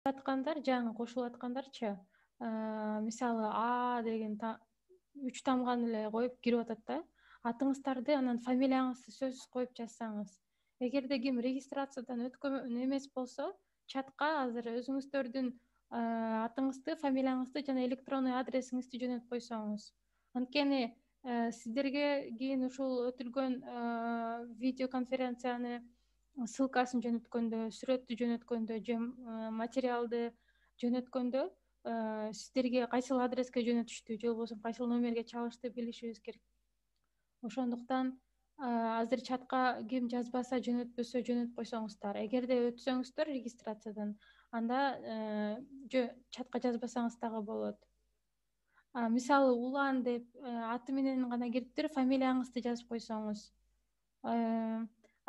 Аткандар, жаңы кошулуп аткандарчы, мисалы А деген 3 тамганы эле коюп кирип атат да. Атыңыздарды анан фамилияңызды сөзсүз коюп жазсаңыз. Эгерде ким регистрациядан өткөн эмес болсо, чатка азыр өзүңүздөрдүн атыңызды, фамилияңызды жана электронный адресиңизди жөнөтүп койсоңуз. Анткени сиздерге кийин ушул өтүлгөн видеоконференцияны ссылкасын жөнөткөндө, сүрөттү жөнөткөндө же материалды жөнөткөндө сиздерге кайсыл адреске жөнөтүштү же болбосо кайсыл номерге чалышты билишибиз керек. Ошондуктан азыр чатка ким жазбаса, жөнөтпөсө жөнөтүп койсоңуздар. Эгерде өтсөңүздөр регистрациядан, анда чатка жазбасаңыз дагы болот. Мисалы Улан деп аты менен гана кириптир, фамилияңызды жазып койсоңуз.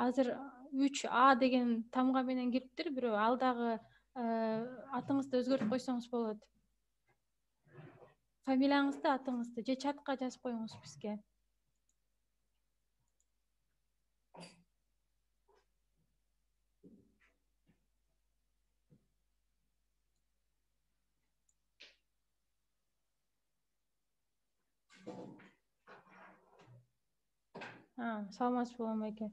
Азыр 3А деген тамга менен кириптир, бирөө ал дагы атыңызды өзгөртүп койсоңуз болот. Фамилияңызды, атыңызды же чатка жазып коюңуз бизге. Саламатсызбы Омеке?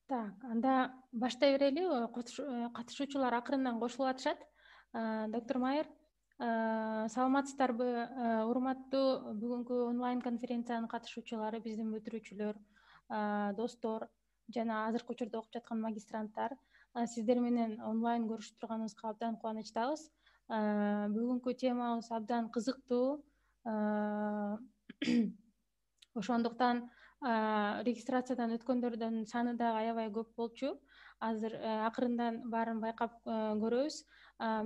Так, анда баштай берели. Катышуучулар акырындан кошулуп атышат. Доктор Майер, саламатсыздарбы? Урматтуу бүгүнкү онлайн конференциянын катышуучулары, биздин бүтүрүүчүлөр, достор жана азыркы учурда окуп жаткан магистранттар, сиздер менен онлайн көрүшүп турганыбызга абдан кубанычтабыз. Бүгүнкү темабыз абдан кызыктуу. Ошондуктан регистрациядан өткөндөрдүн саны дагы аябай көп болчу. Азыр акырындан баарын байкап көрөбүз.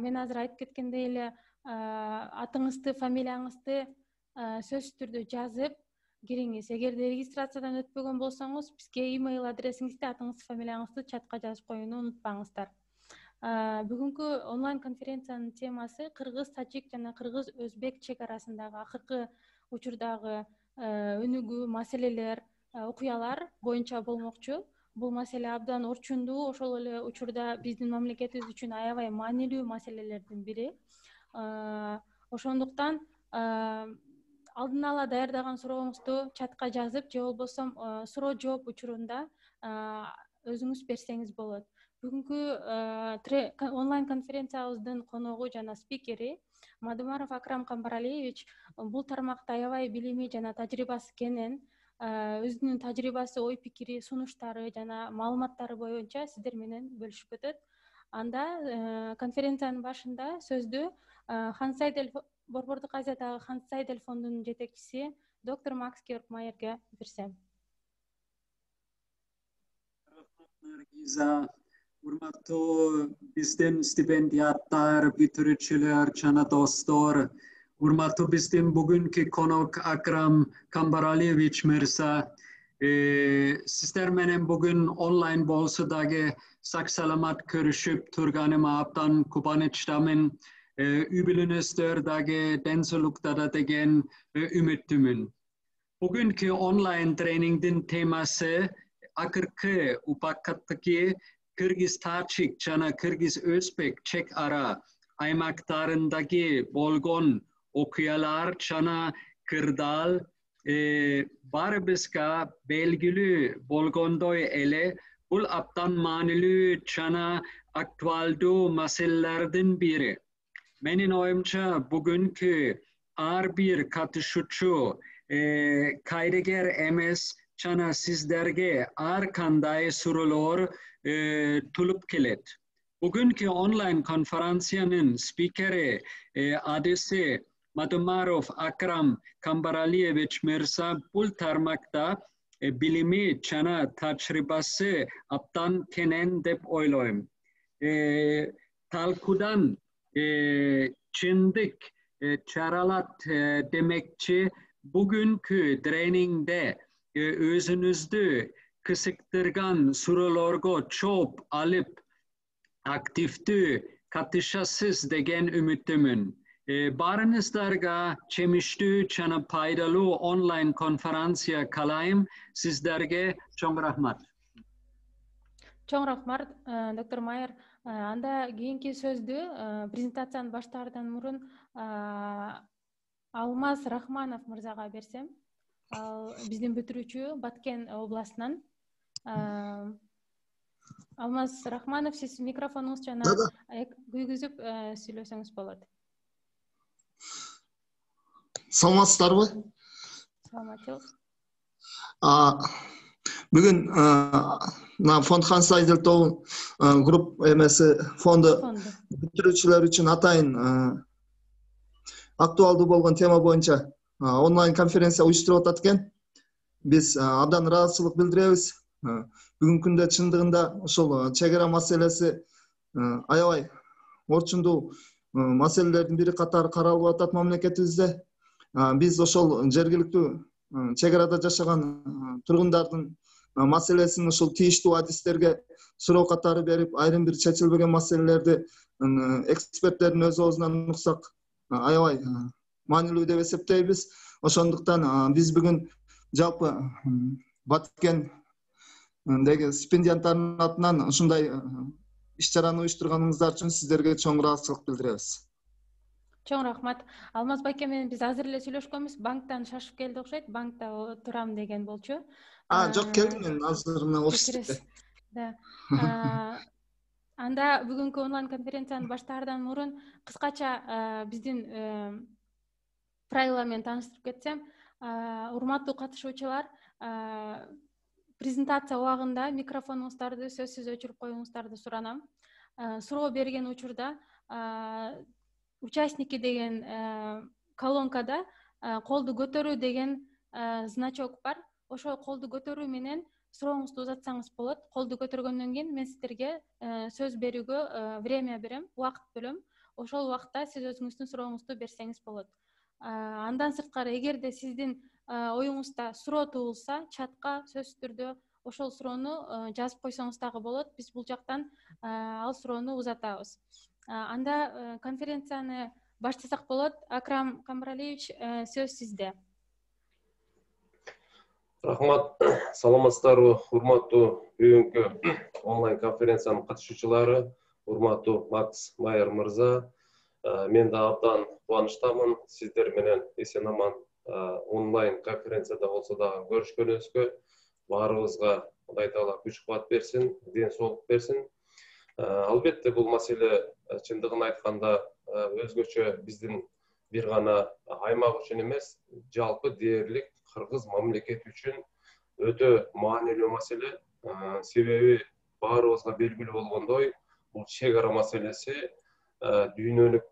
Мен азыр айтып кеткендей эле атыңызды, фамилияңызды сөзсүз түрдө жазып кириңиз. Эгерде регистрациядан өтпөгөн болсоңуз, бизге имейл адресиңизди, атыңызды, фамилияңызды чатка жазып коюуну унутпаңыздар. Бүгүнкү онлайн конференциянын темасы кыргыз, тажик жана кыргыз, өзбек чек арасындагы акыркы учурдагы өнүгүү, маселелер, окуялар боюнча болмокчу. Бул маселе абдан орчундуу, ошол эле учурда биздин мамлекетибиз үчүн аябай маанилүү маселелердин бири. Ошондуктан алдын ала даярдаган сурооңузду чатка жазып, же болбосо суроо жооп учурунда өзүңүз берсеңиз болот. Бүгүнкү онлайн конференциябыздын коногу жана спикери Мадумаров Акрам Камбаралиевич бул тармакта аябай билими жана тажрыйбасы кенен, өзүнүн тажрыйбасы, ой пикири, сунуштары жана маалыматтары боюнча сиздер менен бөлүшүп өтөт. Анда конференциянын башында сөздү Борбордук Азиядагы Ханс Сайдель фондунун жетекчиси доктор Макс Георг Майерге берсем. Наргиза, урматтуу биздин стипендиаттар, бүтүрүүчүлөр жана достор, урматтуу биздин бүгүнкү конок Акрам Камбаралиевич мырза, сиздер менен бүгүн онлайн болсо дагы сак саламат көрүшүп турганыма абдан кубанычтамын. übülünüzdördagi densoluktada degen ümittümün. Bugünkü online trainingdin teması akırkı upakattaki Kırgız Taçik, Çana Kırgız Özbek, Çek ara aymaktarındaki bolgon okuyalar, Çana Kırdal, Barbiska belgülü bolgondoy ele bul aptan manilü Çana aktualdu meselelerden biri. Menin oyumca bugünkü ağır bir katışucu kaydeger emes Çana sizlerge ağır kanday sorular tulup kelet. Bugünkü online konferansyanın spikeri adresi Matumarov Akram Kambaralievich Mirza bul tarmakta bilimi Çana tecrübesi aptan kenen dep oyloyum. Talkudan çindik çaralat demekçi bugünkü trainingde özünüzde kısıktırgan sorularga çok alıp aktifti katışasız degen ümittimin. Barınızlarga çemiştü çana paydalı online konferansiya kalayım sizlerge çok rahmat. Çok rahmat, Dr. Mayer. Анда кийинки сөздү презентациянын баштаардан мурун Алмаз Рахманов мырзага берсем. Ал биздин бүтүрүүчү Баткен областынан. Алмаз Рахманов, сиз микрофонуңуз жана күйгүзүп сүйлөсөңүз болот. Саламатсыздарбы? Саламатчылык. Бүгүн фонд Хансайзелтоо групп эмеси фонду бүтүрүүчүлөр үчүн атайын актуалдуу болгон тема боюнча онлайн конференция уюштуруп атат экен. Биз абдан ыраазычылык билдиребиз. Бүгүнкү күндө чындыгында ошол чек ара маселеси аябай орчундуу маселелердин бири катары каралып атат мамлекетибизде. Биз ошол жергиликтүү чек арада жашаган тургундардын маселесин ушул тийиштүү адистерге суроо катары берип, айрым бир чечилбеген маселелерди эксперттердин өз оозунан уксак аябай маанилүү деп эсептейбиз. Ошондуктан биз бүгүн жалпы Баткендеги стипендианттардын атынан ушундай иш-чараны уюштурганыңыздар үчүн сиздерге чоң ыраазычылык билдиребиз. Чоң рахмат. Алмаз байке менен биз азыр эле сүйлөшкөнбүз. Банктан шашып келди окшойт. Банкта турам деген болчу. Жок, келдим мен азыр мына офисте. Анда бүгүнкү онлайн конференциянын баштаардан мурун кыскача биздин правила менен тааныштырып кетсем, урматтуу катышуучулар, презентация убагында микрофонуңуздарды сөзсүз өчүрүп коюңуздарды суранам. Суроо берген учурда участники деген колонкада колду көтөрүү деген значок бар. Ошол колду көтөрүү менен сурооңузду узатсаңыз болот. Колду көтөргөндөн кийин мен сиздерге сөз берүүгө время берем, убакыт бөлөм. Ошол убакытта сиз өзүңүздүн сурооңузду берсеңиз болот. Андан сырткары, эгерде сиздин оюңузда суроо туулса, чатка сөзсүз түрдө ошол суроону жазып койсоңуз дагы болот. Биз бул жактан ал суроону узатабыз. Анда конференцияны баштасак болот. Акрам Камбаралиевич, сөз сизде. Рахмат, саламатсыздарбы, урматтуу бүгүнкү онлайн конференциянын катышуучулары, урматтуу Макс Майер мырза. Мен да абдан кубанычтамын сиздер менен эсен-аман онлайн конференцияда болсо дагы көрүшкөнүбүзгө. Баарыбызга Кудай Таала күч-кубат берсин, ден соолук берсин. Албетте бул маселе чындыгын айтканда өзгөчө биздин бир гана аймак үчүн эмес, жалпы дээрлик Кыргыз мамлекети үчүн өтө маанилүү маселе. Себеби баарыбызга белгилүү болгондой, бул чек ара маселеси дүйнөлүк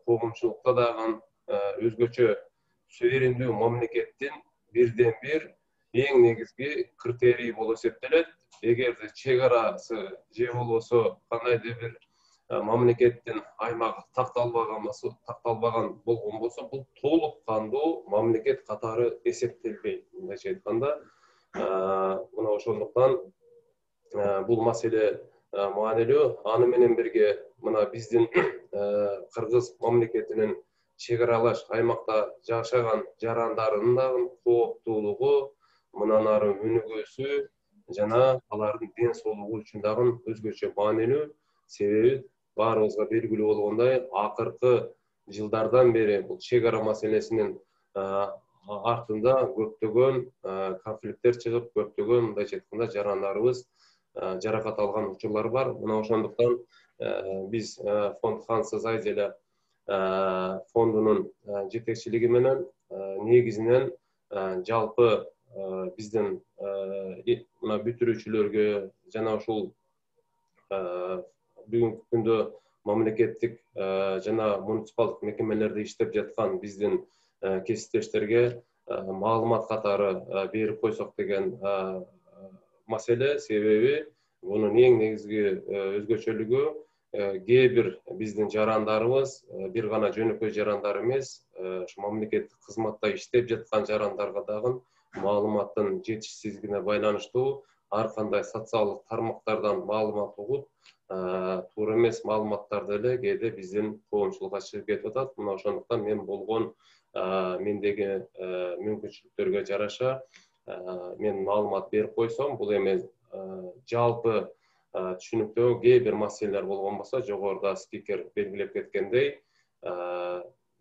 коомчулукта дагы өзгөчө суверендүү мамлекеттин бирден бир эң негизги критерий болуп эсептелет. Эгерде чек арасы же болбосо кандайдыр бир мамлекеттин аймагы такталбаган болгон болсо, бул толук кандуу мамлекет катары эсептелбейт. Мындайча айтканда, мына ошондуктан бул маселе маанилүү. Аны менен бирге мына биздин Кыргыз мамлекетинин чек-аралаш аймакта жашаган жарандарынын дагы кооптуулугу, мындан ары өнүгүүсү жана алардын ден соолугу үчүн дагы өзгөчө маанилүү. Себеби баарыбызга белгилүү болгондой, акыркы жылдардан бери бул чек-ара маселесинин артында көптөгөн конфликттер чыгып, көптөгөн мындайча айтканда жарандарыбыз жаракат алган учурлар бар. Мына ошондуктан биз фонд Ханса Зайделя фондунун жетекчилиги менен негизинен жалпы биздин мына бүтүрүүчүлөргө жана ушул бүгүнкү күндө мамлекеттик жана муниципалдык мекемелерде иштеп жаткан биздин кесиптештерге маалымат катары берип койсок деген маселе. Себеби бунун эң негизги өзгөчөлүгү кээ бир биздин жарандарыбыз бир гана жөнөкөй жарандар эмес, мамлекеттик кызматта иштеп жаткан жарандарга дагы маалыматтын жетишсиздигине байланыштуу ар кандай социалдык тармактардан маалымат угуп, туура эмес маалыматтарды эле кээде биздин коомчулукка чыгып кетип атат. Мына ошондуктан мен болгон мендеги мүмкүнчүлүктөргө жараша мен маалымат берип койсом, бул эми жалпы түшүнүктөгү кээ бир маселелер болгон болсо, жогоруда спикер белгилеп кеткендей,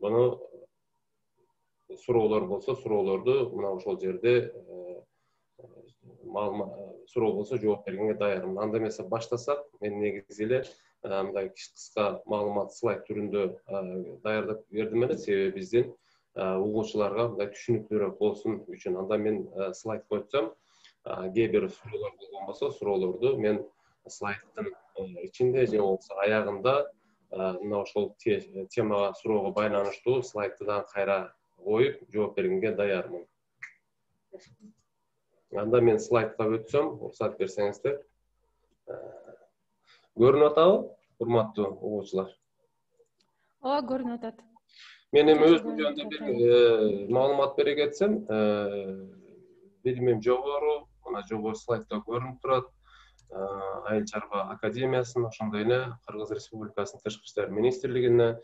муну суроолор болсо, суроолорду мына ошол жерде суроо болсо жооп бергенге даярмын. Анда эмесе баштасак, мен негизи эле мындай кыска маалымат слайд түрүндө даярдап бердим эле, себеби биздин угуучуларга мындай түшүнүктүүрөөк болсун үчүн. Анда мен слайд койсом, кээ бир суроолор болгон болсо, суроолорду мен слайдтын ичинде же болбосо аягында мына ошол темага, суроого байланыштуу слайдты дагы кайра коюп жооп бергенге даярмын. Анда мен слайдка өтсөм, уруксат берсеңиздер. Көрүнүп атабы, урматтуу угуучулар? Ооба, көрүнүп атат. Мен эми өзүм жөнүндө бир маалымат бере кетсем, билимим жогору, мына жогору слайдта көрүнүп турат. Айыл чарба академиясын, ошондой эле Кыргыз Республикасынын Тышкы иштер министрлигине,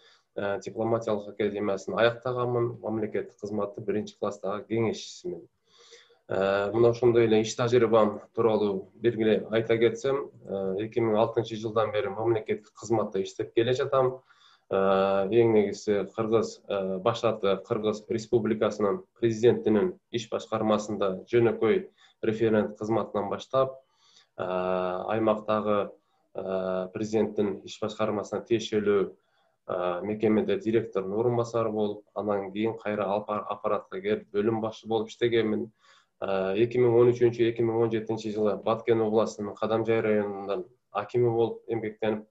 дипломатиялык академиясын аяктаганмын, мамлекеттик кызматты 1-класстагы кеңешчисимин. Мына ошондой эле иш тажрыйбам тууралуу белгилеп айта кетсем, 2006 жылдан бери мамлекеттик кызматта иштеп келе жатам. Эң негизги баштапкы Кыргыз Республикасынын президентинин иш башкармасында жөнөкөй референт кызматынан баштап, аймактагы президенттин иш башкармасына тиешелүү мекемеде директордун орун басары болуп, андан кийин кайра аппаратка келип бөлүм башчы болуп иштегенмин. 2013-2017 жылы Баткен областынын Кадамжай районунун акими болуп эмгектенип,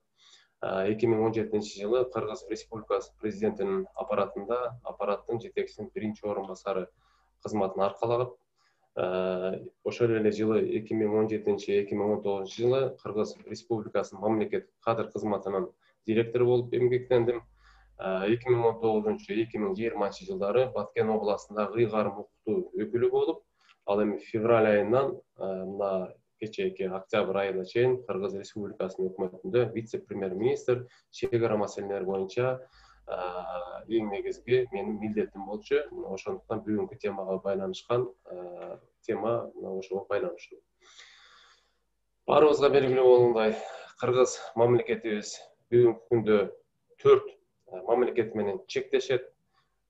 2017 жылы Кыргыз Республикасы президентинин аппараттын жетекчисинин 1-орун басары кызматын аркалагып, ошол эле жылы 2017-2019 жылы Кыргыз Республикасынын мамлекеттик кадр кызматынын директору болуп эмгектендим. 2019-2020 жылдары Баткен областындагы ыйгарым укуктуу өкүлү болуп, ал эми февраль айынан мына кечээки октябрь айына чейин Кыргыз Республикасынын өкмөтүндө вице-премьер-министр чек-ара маселелери боюнча эң негизги менин милдетим болчу. Ошондуктан бүгүнкү темага байланышкан тема ошого байланыштуу. Баарыбызга белгилүү болгондой, Кыргыз мамлекетибиз бүгүнкү күндө 4 мамлекет менен чектешет.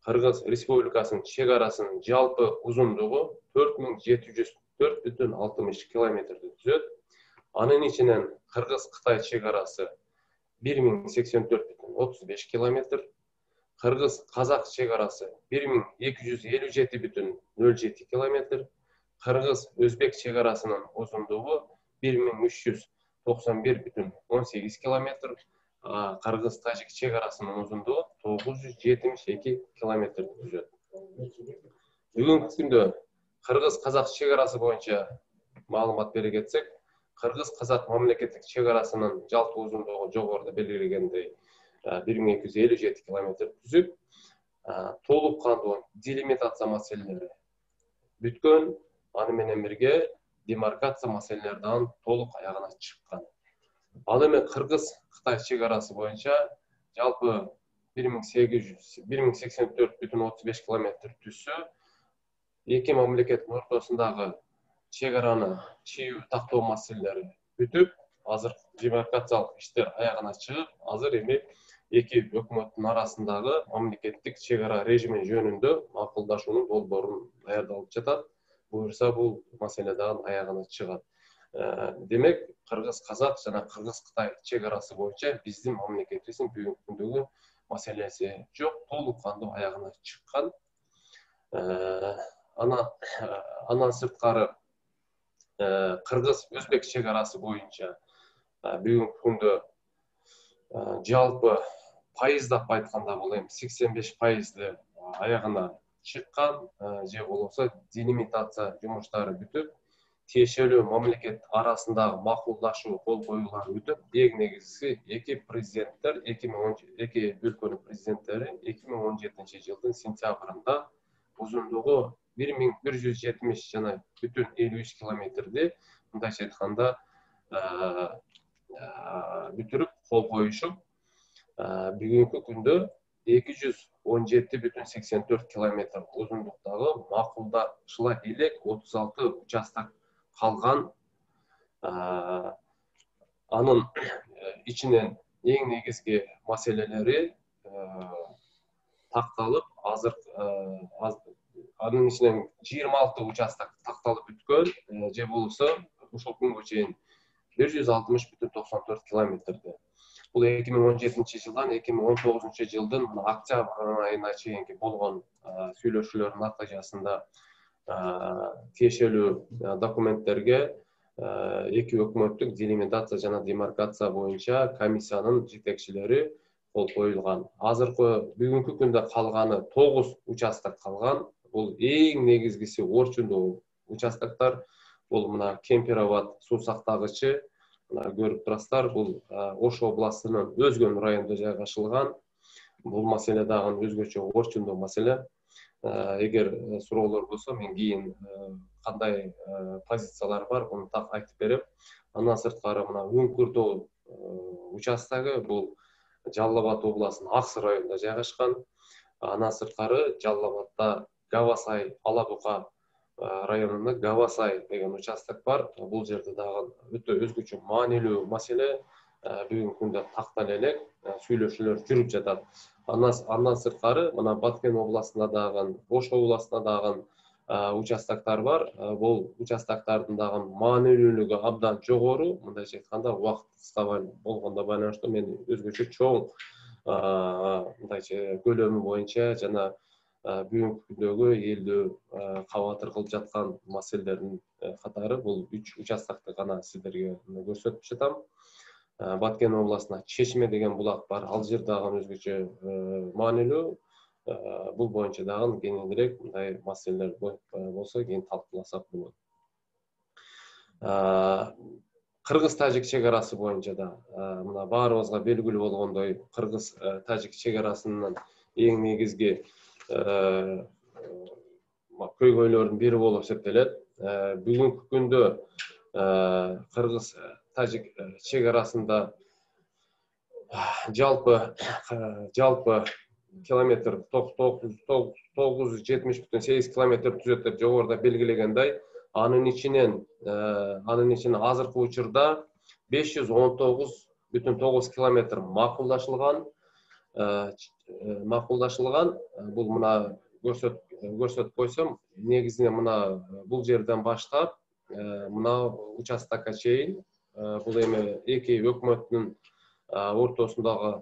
Кыргыз Республикасынын чек-арасынын жалпы узундугу 4704,60 километрди түзөт. Анын ичинен Кыргыз-Кытай чек-арасы 1084,35 километр, Кыргыз-Казак чек-арасы 1257,07 километр, Кыргыз-Өзбек чек-арасынын узундугу 1391,18 километр, Кыргыз-Тажик чек-арасынын узундугу 972 километр түзөт. Бүгүнкү күндө Кыргыз-Казак чек-арасы боюнча маалымат бере кетсек, Кыргыз-Казак мамлекеттик чек-арасынын жалпы узундугу жогоруда белгилегендей 1257 километр түзүп, толук кандуу делимитация маселелери бүткөн, аны менен бирге демаркация маселелери толук аягына чыккан. Ал эми Кыргыз-Кытай чегарасы боюнча жалпы 1084,35 километр түзсө, эки мамлекеттин ортосундагы чегараны чийүү тактоо маселелери бүтүп, азыр демаркациялык иштер аягына чыгып, азыр эми эки өкмөттүн арасындагы мамлекеттик чегара режими жөнүндө макулдашуунун долбоорун даярдалып жатат. Буюрса бул маселе дагы аягына чыгат. Демек, Кыргыз-Казак жана Кыргыз-Кытай чегарасы боюнча биздин мамлекетибиздин бүгүнкү күндөгү маселеси жок, толук кандуу аягына чыккан. Андан сырткары Кыргыз-Өзбек чегарасы боюнча бүгүнкү күндө жалпы пайыздап айтканда бул эми 85% аягына чыккан, же болбосо делимитация жумуштары бүтүп, тиешелүү мамлекет арасындагы макулдашуу кол коюулары өтүп, эң негизгиси эки президенттер, эки өлкөнүн президенттери 2017 жылдын сентябрында узундугу 1170 жана бүтүн 53 километрди, мындайча айтканда, бүтүрүп кол коюшуп, бүгүнкү күндө 217,84 километр узундуктагы макулдашыла элек 36 участок калган. Анын ичинен эң негизги маселелери такталып, азыр анын ичинен 26 участок такталып бүткөн, же болбосо ушул күнгө чейин 160,94 километрди. Бул 2017 жылдан 2019 жылдын октябрь айына чейинки болгон сүйлөшүүлөрдүн натыйжасында тиешелүү документтерге эки өкмөттүк делимитация жана демаркация боюнча комиссиянын жетекчилери кол коюлган. Азыркы бүгүнкү күндө калганы 9 участок калган. Бул эң негизгиси орчундуу участоктор. Бул мына Кемпироват суу сактагычы, көрүп турасыздар, бул Ош областынын Өзгөн районунда жайгашылган. Бул маселе дагы өзгөчө орчундуу маселе. Эгер суроолор болсо, мен кийин кандай позициялар бар, муну так айтып берем. Андан сырткары мына Үңкүрдөө участогу бул Жалал Абад областынын Аксы районунда жайгашкан. Андан сырткары Жалал Абадда Гавасай, Алабука районунда Гавасай деген участок бар. Бул жерде дагы өтө өзгөчө маанилүү маселе бүгүнкү күндө тактала элек, сүйлөшүүлөр жүрүп жатат. Андан сырткары мына Баткен областында дагы, Ош областында дагы участоктор бар. Бул участоктордун дагы маанилүүлүгү абдан жогору. Мындайча айтканда, убакыт кыска болгондо байланыштуу мен өзгөчө чоң мындайча көлөмү боюнча жана бүгүнкү күндөгү элдүү кабатыр кылып жаткан маселелердин катары бул 3 участокты гана сиздерге көрсөтүп жатам. Баткен областында Чечме деген булак бар. Ал жер дагы өзгөчө маанилүү. Бул боюнча дагы кеңирээк мындай маселелер болсо кийин талкууласак болот. Кыргыз-Тажик чегарасы боюнча да мына баарыбызга белгилүү болгондой, Кыргыз-Тажик чегарасынын эң негизги көйгөйлөрдүн бири болуп эсептелет. Бүгүнкү күндө Кыргыз-Тажик чегарасында жалпы километр 970,8 километр түзөт деп жогоруда белгилегендей, анын ичинен азыркы учурда 519,9 километр макулдашылган. Бул мына көрсөтүп койсом, негизинен мына бул жерден баштап мына участокко чейин бул эми эки өкмөттүн ортосундагы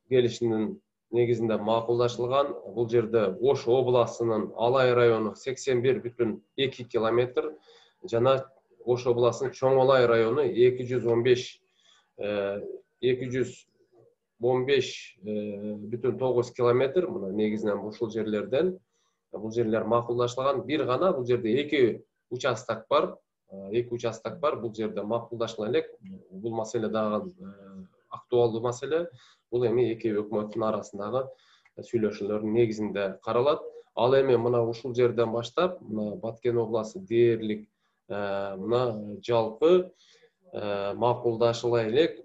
келишимдин негизинде макулдашылган. Бул жерде Ош областынын Алай району 81,2 километр жана Ош областынын Чоң Алай району 215,9 километр. Мына негизинен ушул жерлерден бул жерлер макулдашылган. Бир гана бул жерде эки участок бар. Бул жерде макулдашыла элек. Бул маселе дагы актуалдуу маселе. Бул эми эки өкмөттүн арасындагы сүйлөшүүлөрдүн негизинде каралат. Ал эми мына ушул жерден баштап, мына Баткен областы дээрлик мына жалпы макулдашыла элек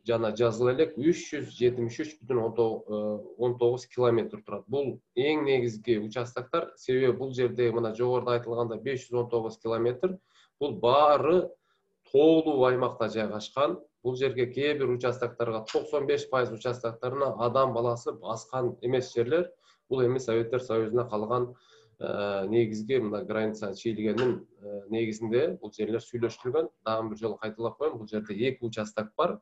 жана жазыла элек 373,19 километр турат. Бул эң негизги участоктор, себеби бул жерде мына жогоруда айтылганда 519 километр, бул баары тоолуу аймакта жайгашкан. Бул жерге кээ бир участокторго 95% участокторуна адам баласы баскан эмес жерлер. Бул эми Советтер Союзуна калган негизги мына граница чийилгендин негизинде бул жерлер сүйлөштүрүлгөн. Дагы бир жолу кайталап коеюн, бул жерде 2 участок бар.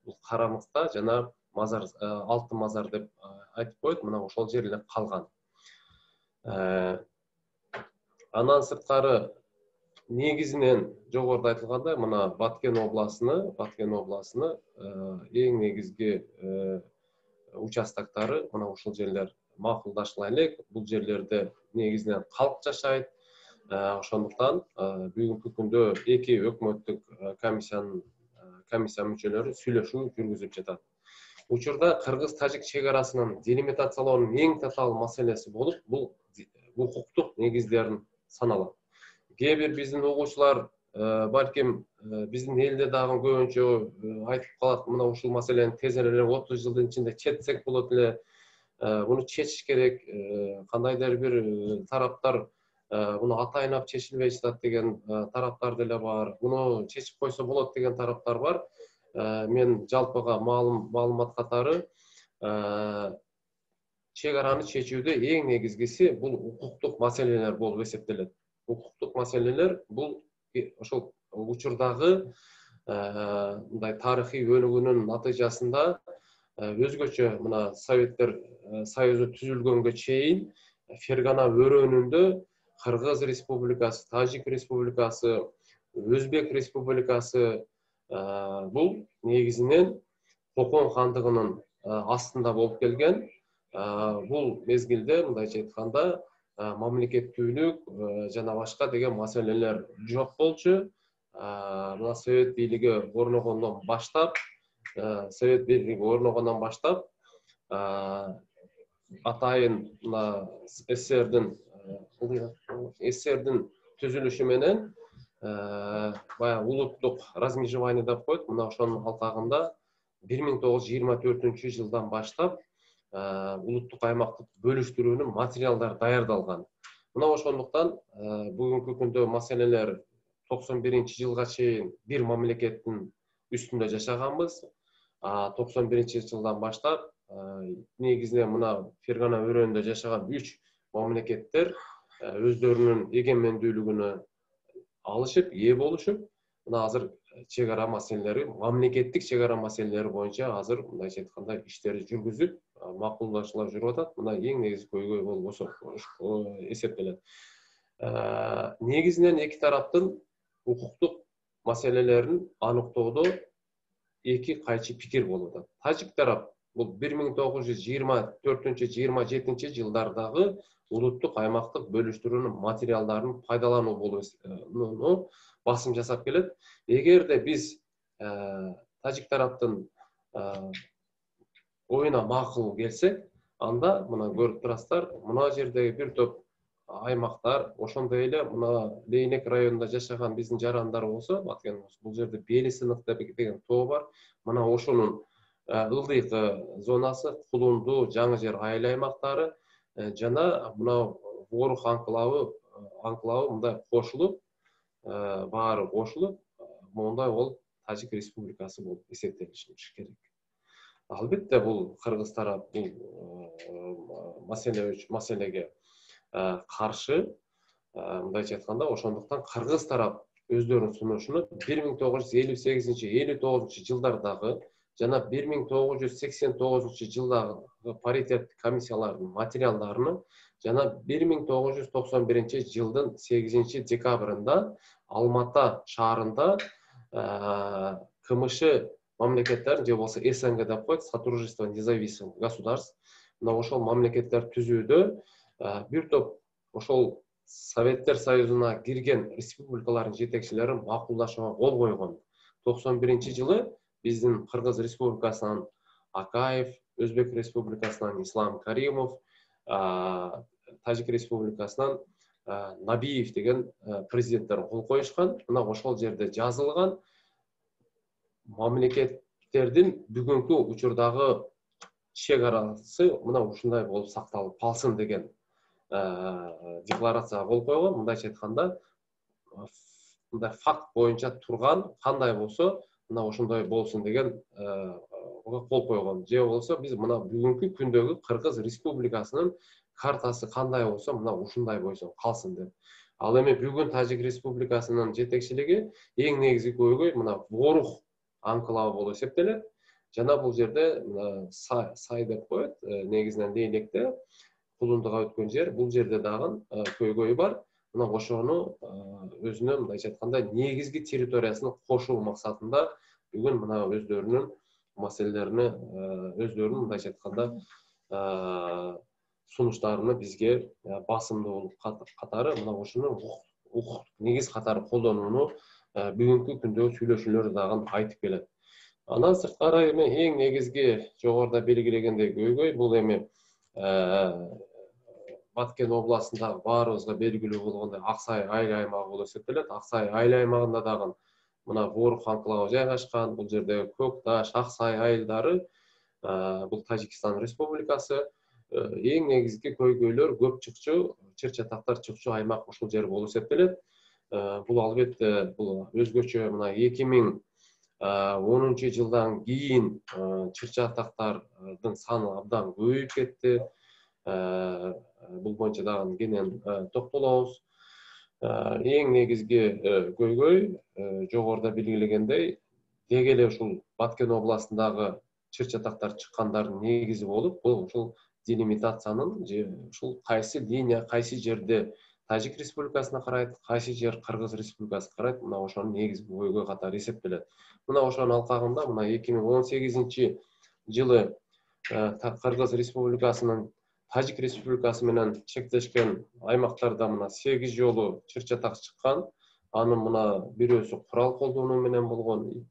Бул Карамыкта жана Мазар, Алтын Мазар деп айтып коет. Мына ошол жерлер калган. Андан сырткары негизинен жогоруда айтылгандай, мына Баткен обласыны эң негизги участоктору мына ушул жерлер макулдашыла элек. Бул жерлерде негизинен калк жашайт. Ошондуктан бүгүнкү күндө эки өкмөттүк комиссия мүчөлөрү сүйлөшүү жүргүзүп жатат. Учурда Кыргыз-Тажик чек арасынын делимитациялоонун эң татаал маселеси болуп, бул укуктук негиздерин саналат. Кээ бир биздин угуучулар балким биздин элде дагы көбүнчө айтып калат, мына ушул маселени тезирээк 30 жылдын ичинде чечсек болот эле, буну чечиш керек, кандайдыр бир тараптар буну атайынап чечилбей жатат деген тараптар деле бар. Буну чечип койсо болот деген тараптар бар. Мен жалпыга маалымат катары чек араны чечүүдө эң негизгиси бул укуктук маселелер болуп эсептелет. Укуктук маселелер бул ошол учурдагы мындай тарыхый өнүгүүнүн натыйжасында өзгөчө мына Советтер Союзу түзүлгөнгө чейин Фергана өрөөнүндө Кыргыз Республикасы, Тажик Республикасы, Өзбек Республикасы бул негизинен Кокон хандыгынын астында болуп келген. Бул мезгилде мындайча айтканда мамлекеттүүлүк жана башка деген маселелер жок болчу. Мына Совет бийлиги орногондон баштап, атайын мына СССРдин түзүлүшү менен баягы улуттук размежевание деп коет. Мына ошонун алкагында 1924 жылдан баштап улуттук аймактык бөлүштүрүүнүн материалдары даярдалган. Мына ошондуктан бүгүнкү күндө маселелер 91 жылга чейин бир мамлекеттин үстүндө жашаганбыз. 91 жылдан баштап негизинен мына Фергана өрөөнүндө жашаган 3 мамлекеттер өздөрүнүн эгемендүүлүгүнө алышып, ээ болушуп, мына азыр чек ара маселелери, мамлекеттик чек ара маселелери боюнча азыр мындайча айтканда иштери жүргүзүп, макулдашуулар жүрүп атат. Мына эң негизги көйгөй болуп эсептелет. Негизинен эки тараптын укуктук маселелерин аныктоодо эки кайчы пикир болуп атат. Тажик тарап бул 1924-27 жылдардагы улуттук аймактык бөлүштүрүүнүн материалдарын пайдалануу болуп басым жасап келет. Эгерде биз Тажик тараптын оюна макул келсек, анда мына көрүп турасыздар, мына жердеги бир топ аймактар, ошондой эле мына Лейнек районунда жашаган биздин жарандар болсо, бул жерде Белисынык деген тоо бар. Мына ошонун ылдыйкы зонасы, Кулунду, Жаңы жер айыл аймактары жана мына Орук анклавы мындай кошулуп, баары кошулуп, мондай ол Тажик Республикасы болуп эсептелиши керек. Албетте бул Кыргыз тарап бул маселеге каршы, мындайча айтканда, ошондуктан Кыргыз тарап өздөрүнүн сунушуну 1958-59 жылдардагы жана 1989 жылдагы паритеттик комиссиялардын материалдарын жана 1991 жылдын 8 декабрында Алмата шаарында КМШ мамлекеттер же болсо СНГ деп коет, Содружество независимых государств. Мына ошол мамлекеттер түзүүдө бир топ ошол Советтер Союзуна кирген республикалардын жетекчилери макулдашууга кол койгон. 91 жылы биздин Кыргыз Республикасынан Акаев, Өзбек Республикасынан Ислам Каримов, Тажик Республикасынан Набиев деген президенттер кол коюшкан. Мына ошол жерде жазылган мамлекеттердин бүгүнкү учурдагы чек арасы мына ушундай болуп сакталып калсын деген декларацияга кол койгон. Мындайча айтканда, мындай факт боюнча турган кандай болсо мына ошондой болсун деген кол койгон. Же болсо биз мына бүгүнкү күндөгү Кыргыз Республикасынын картасы кандай болсо мына ушундай болсо калсын деп. Ал эми бүгүн Тажик Республикасынын жетекчилиги эң негизги көйгөй мына Борух анклавы болуп эсептелет. Жана бул жерде сай деп коет, негизинен Лейлекте кулундуга өткөн жер. Бул жерде дагы көйгөй бар. Мына ошону өзүнө мындайча айтканда негизги территориясына кошуу максатында бүгүн мына өздөрүнүн маселелеrini өздөрүнүн мындайча айтканда сунуштарını бизге басымдуу катары мына ошону укук негиз катары колдонууну бүгүнкү күндөгү сүйлөшүүлөр дагы айтып келет. Андан сырткары эми эң негизги жогоруда белгилегендей көйгөй бул эми Баткен областындагы баарыбызга белгилүү болгондой Аксай айыл аймагы болуп эсептелет. Аксай айыл аймагында дагы мына Борух анклавы жайгашкан. Бул жерде Көк Таш, Аксай айылдары, бул Тажикстан Республикасы. Эң негизги көйгөйлөр көп чыкчу, чыр-чатактар чыкчу аймак ушул жер болуп эсептелет. Бул албетте бул өзгөчө мына 2010 жылдан кийин чыр-чатактардын саны абдан көбөйүп кетти. Бул боюнча дагы кенен токтолобуз. Эң негизги көйгөй жогоруда белгилегендей деги эле ушул Баткен областындагы чыр-чатактар чыккандардын негизи болуп, бул ушул делимитациянын же ушул кайсы линия кайсы жерде Тажик Республикасына карайт, кайсы жер Кыргыз Республикасына карайт, мына ошонун негизги көйгөй катары эсептелет. Мына ошонун алкагында мына 2018 жылы Кыргыз Республикасынын Тажик Республикасы менен чектешкен аймактарда мына 8 жолу чыр-чатак чыккан. Анын мына бирөөсү курал колдонуу менен болгон.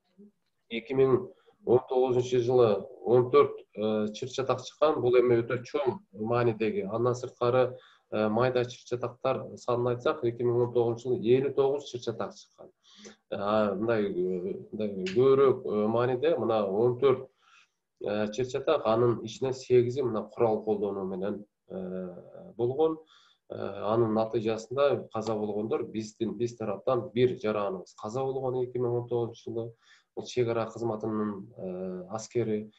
2019 жылы 14 чыр-чатак чыккан. Бул эми өтө чоң маанидеги. Андан сырткары майда чыр-чатактар санын айтсак, 2019 жылы 59 чыр-чатак чыккан. Мындай көбүрөөк мааниде мына 14 чыр-чатак, анын ичинен 8-и мына курал колдонуу менен болгон. Анын натыйжасында каза болгондор биз тараптан бир жараныбыз каза болгон 2019 жылы. Бул чек ара кызматынын аскери.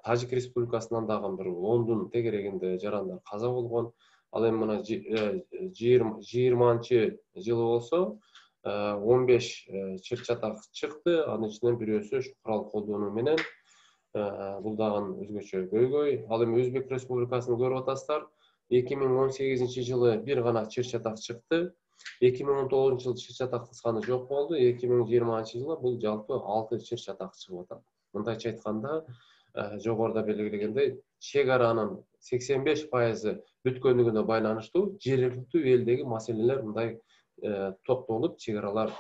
Тажик Республикасынан дагы бир 10-дун тегерегинде жарандар каза болгон. Ал эми мына 20 жылы болсо 15 чыр-чатак чыкты. Анын ичинен бирөөсү курал колдонуу менен. Бул дагы өзгөчө көйгөй. Ал эми Өзбек Республикасын көрүп атасыздар. 2018 жылы бир гана чыр-чатак чыкты. 2019 жылы чыр-чатактын саны жок болду. 2020 жылы бул жалпы 6 чыр-чатак чыгып атат. Мындайча айтканда, жогоруда белгилегендей, чек аранын 85% бүткөндүгүнө байланыштуу жергиликтүү элдеги маселелер мындай токтолуп, чек аралар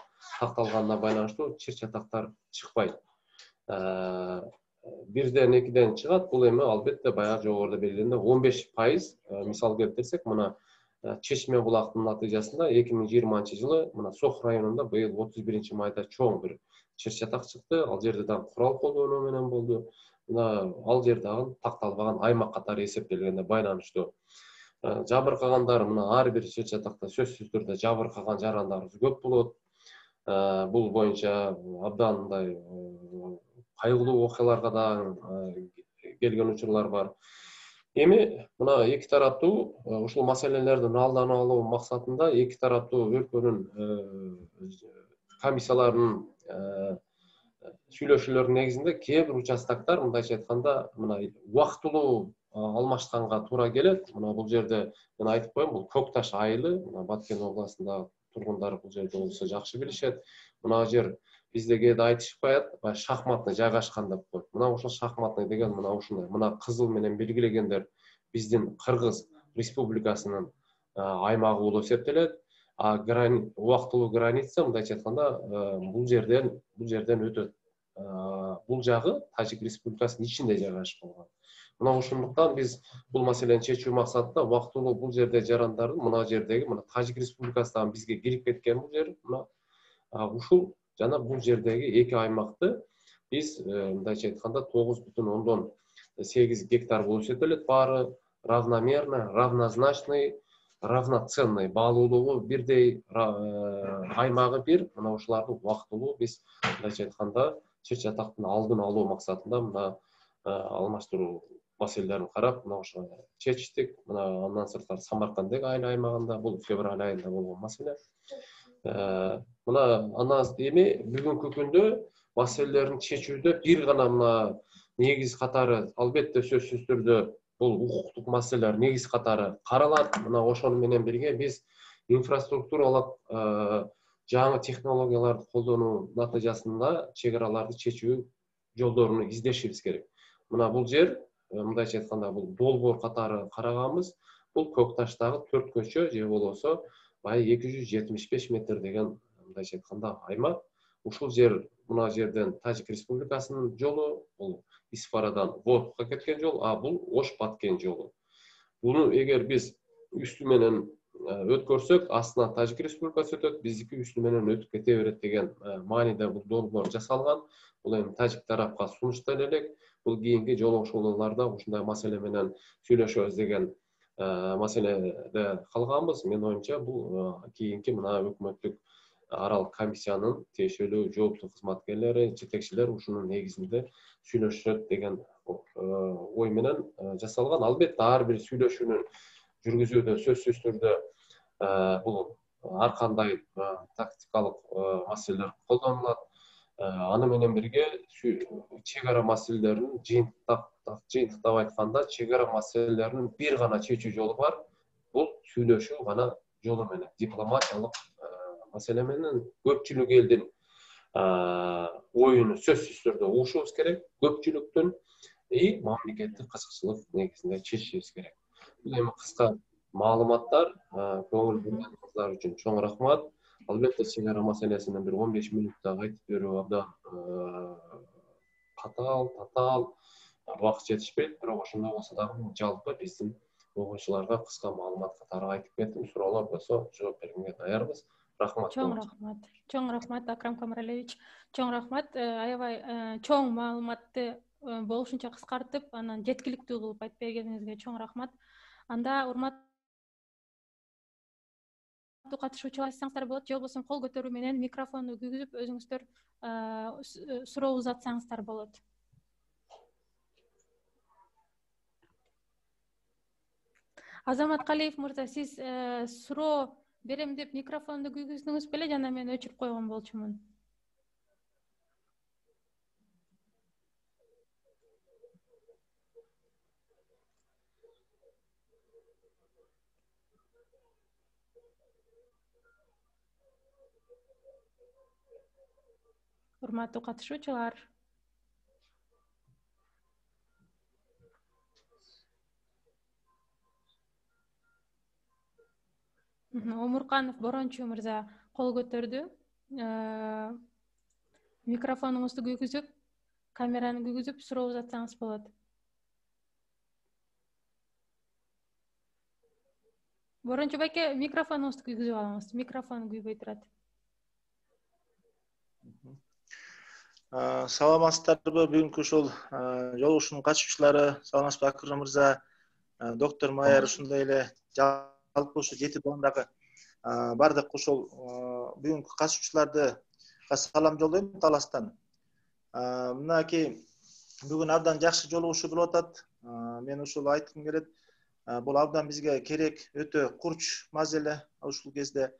такталганына байланыштуу чыр-чатактар чыкпайт. Бирден экиден чыгат. Бул эми албетте баягы жогоруда белгиленде 15%. Мисал келтирсек, мына Чечме булактын натыйжасында 2020 жылы мына Сох районунда быйыл 31 майда чоң бир чыр-чатак чыкты. Ал жерде дагы курал колдонуу менен болду. Мына ал жер дагы такталбаган аймак катары эсептелгенде байланыштуу. Жабыркагандар мына ар бир чыр-чатакта сөзсүз түрдө жабыркаган жарандарыбыз көп болот. Бул боюнча абдан мындай кайгылуу окуяларга да келген учурлар бар. Эми мына эки тараптуу ушул маселелердин алдын алуу максатында эки тараптуу өлкөнүн комиссияларынын сүйлөшүүлөрүнүн негизинде кээ бир участоктор мындайча айтканда мына убактылуу алмашканга туура келет. Мына бул жерде мен айтып коеюн, бул Көк Таш айылы, мына Баткен областындагы тургундар бул жерде болсо жакшы билишет. Мына жер бизде кээде айтышпайт, шахматный жайгашкан деп коет. Мына ушул шахматный деген мына ушундай. Мына кызыл менен белгилегендер биздин Кыргыз Республикасынын аймагы болуп эсептелет. Убактылуу граница мындайча айтканда бул жерден өтөт. Бул жагы Тажик Республикасынын ичинде жайгашып калган. Мына ошондуктан биз бул маселени чечүү максатында убактылуу бул жерде жарандардын мына жердеги мына Тажик Республикасынан бизге кирип кеткен бул жер мына ушул жана бул жердеги эки аймакты Биз мындайча айтканда 9,8 гектар болуп эсептелет. Баары равномерно, равнозначный, равноценный баалуулугу бирдей, аймагы бир. Мына ушуларды убактылуу биз мындайча айтканда чет жатактын алдын алуу максатында мына алмаштыруу маселелерин карап, мына ошо чечтик. Мына андан сырткары Самарканддагы айыл аймагында бул февраль айында болгон маселе. Мына андан эми бүгүнкү күндө маселелерин чечүүдө бир гана мына негиз катары, албетте сөзсүз түрдө бул укуктук маселелер негиз катары каралат. Мына ошону менен бирге биз инфраструктуралык жаңы технологияларды колдонуу натыйжасында чек араларды чечүү жолдорун издешибиз керек. Мына бул жер, мындайча айтканда, бул долбоор катары караганбыз. Бул Көкташтагы 4 көчө же болбосо баягы 275 метр деген мындайча айтканда аймак. Ушул жер, мына жерден Тажик Республикасынын жолу, бул Исфарадан Воркуга кеткен жол, а бул Ош-Баткен жолу. Буну эгер биз үстү менен өткөрсөк, астынан Тажик Республикасы өтөт, биздики үстү менен өтүп кете берет деген мааниде бул долбоор жасалган. Бул эми Тажик тарапка сунушталып элек. Бул кийинки жолугушууларда ушундай маселе менен сүйлөшөбүз деген маселеде калганбыз. Менин оюмча бул кийинки мына өкмөттүк аралык комиссиянын тиешелүү жооптуу кызматкерлери, жетекчилер ушунун негизинде сүйлөшөт деген ой менен жасалган. Албетте ар бир сүйлөшүүнүн жүргүзүүдө сөзсүз түрдө бул ар кандай тактикалык маселелер колдонулат. Аны менен бирге чек ара маселелерин жыйынтыктап айтканда, чек ара маселелеринин бир гана чечүү жолу бар. Бул сүйлөшүү гана жолу менен, дипломатиялык маселе менен көпчүлүк элдин оюну сөзсүз түрдө угушубуз керек. Көпчүлүктүн мамлекеттик кызыкчылык негизинде чечишибиз керек. Бул эми кыска маалыматтар. Көңүл бургандыгыңыздар үчүн чоң рахмат. Албетте чек ара маселесине бир 15 мүнөттө айтып берүү абдан татаал, убакыт жетишпейт. Бирок ошондой болсо дагы жалпы биздин окуучуларга кыска маалымат катары айтып бердим. Суроолор болсо жооп бергенге даярбыз. Рахмат. Чоң рахмат, Акрам Камаралевич. Чоң рахмат. Аябай чоң маалыматты болушунча кыскартып, анан жеткиликтүү кылып айтып бергениңизге чоң рахмат. Анда урматтуу катышуучулар, айтсаңыздар болот, же болбосо кол көтөрүү менен микрофонду күйгүзүп өзүңүздөр суроо узатсаңыздар болот. Азамат Калиев мырза, сиз суроо берем деп микрофонду күйгүздүңүз беле, жана мен өчүрүп койгон болчумун. Урматтуу катышуучулар, Омурканов Борончу мырза кол көтөрдү. Микрофонуңузду күйгүзүп, камераны күйгүзүп суроо узатсаңыз болот. Борончу байке, микрофонуңузду күйгүзүп алыңыз. Микрофону күйбөй турат. Саламатсыздарбы, бүгүнкү ушул жолугушуунун катышуучулары, саламатсызбы Акрым мырза, доктор Майер, ушундай эле жалпы ушу 7 доомдагы бардык ушул бүгүнкү катышуучуларды салам жолдойм Таластан. Мынакей бүгүн абдан жакшы жолугушуу болуп атат. Мен ушул айткым келет. Бул абдан бизге керек, өтө курч маселе ушул кезде.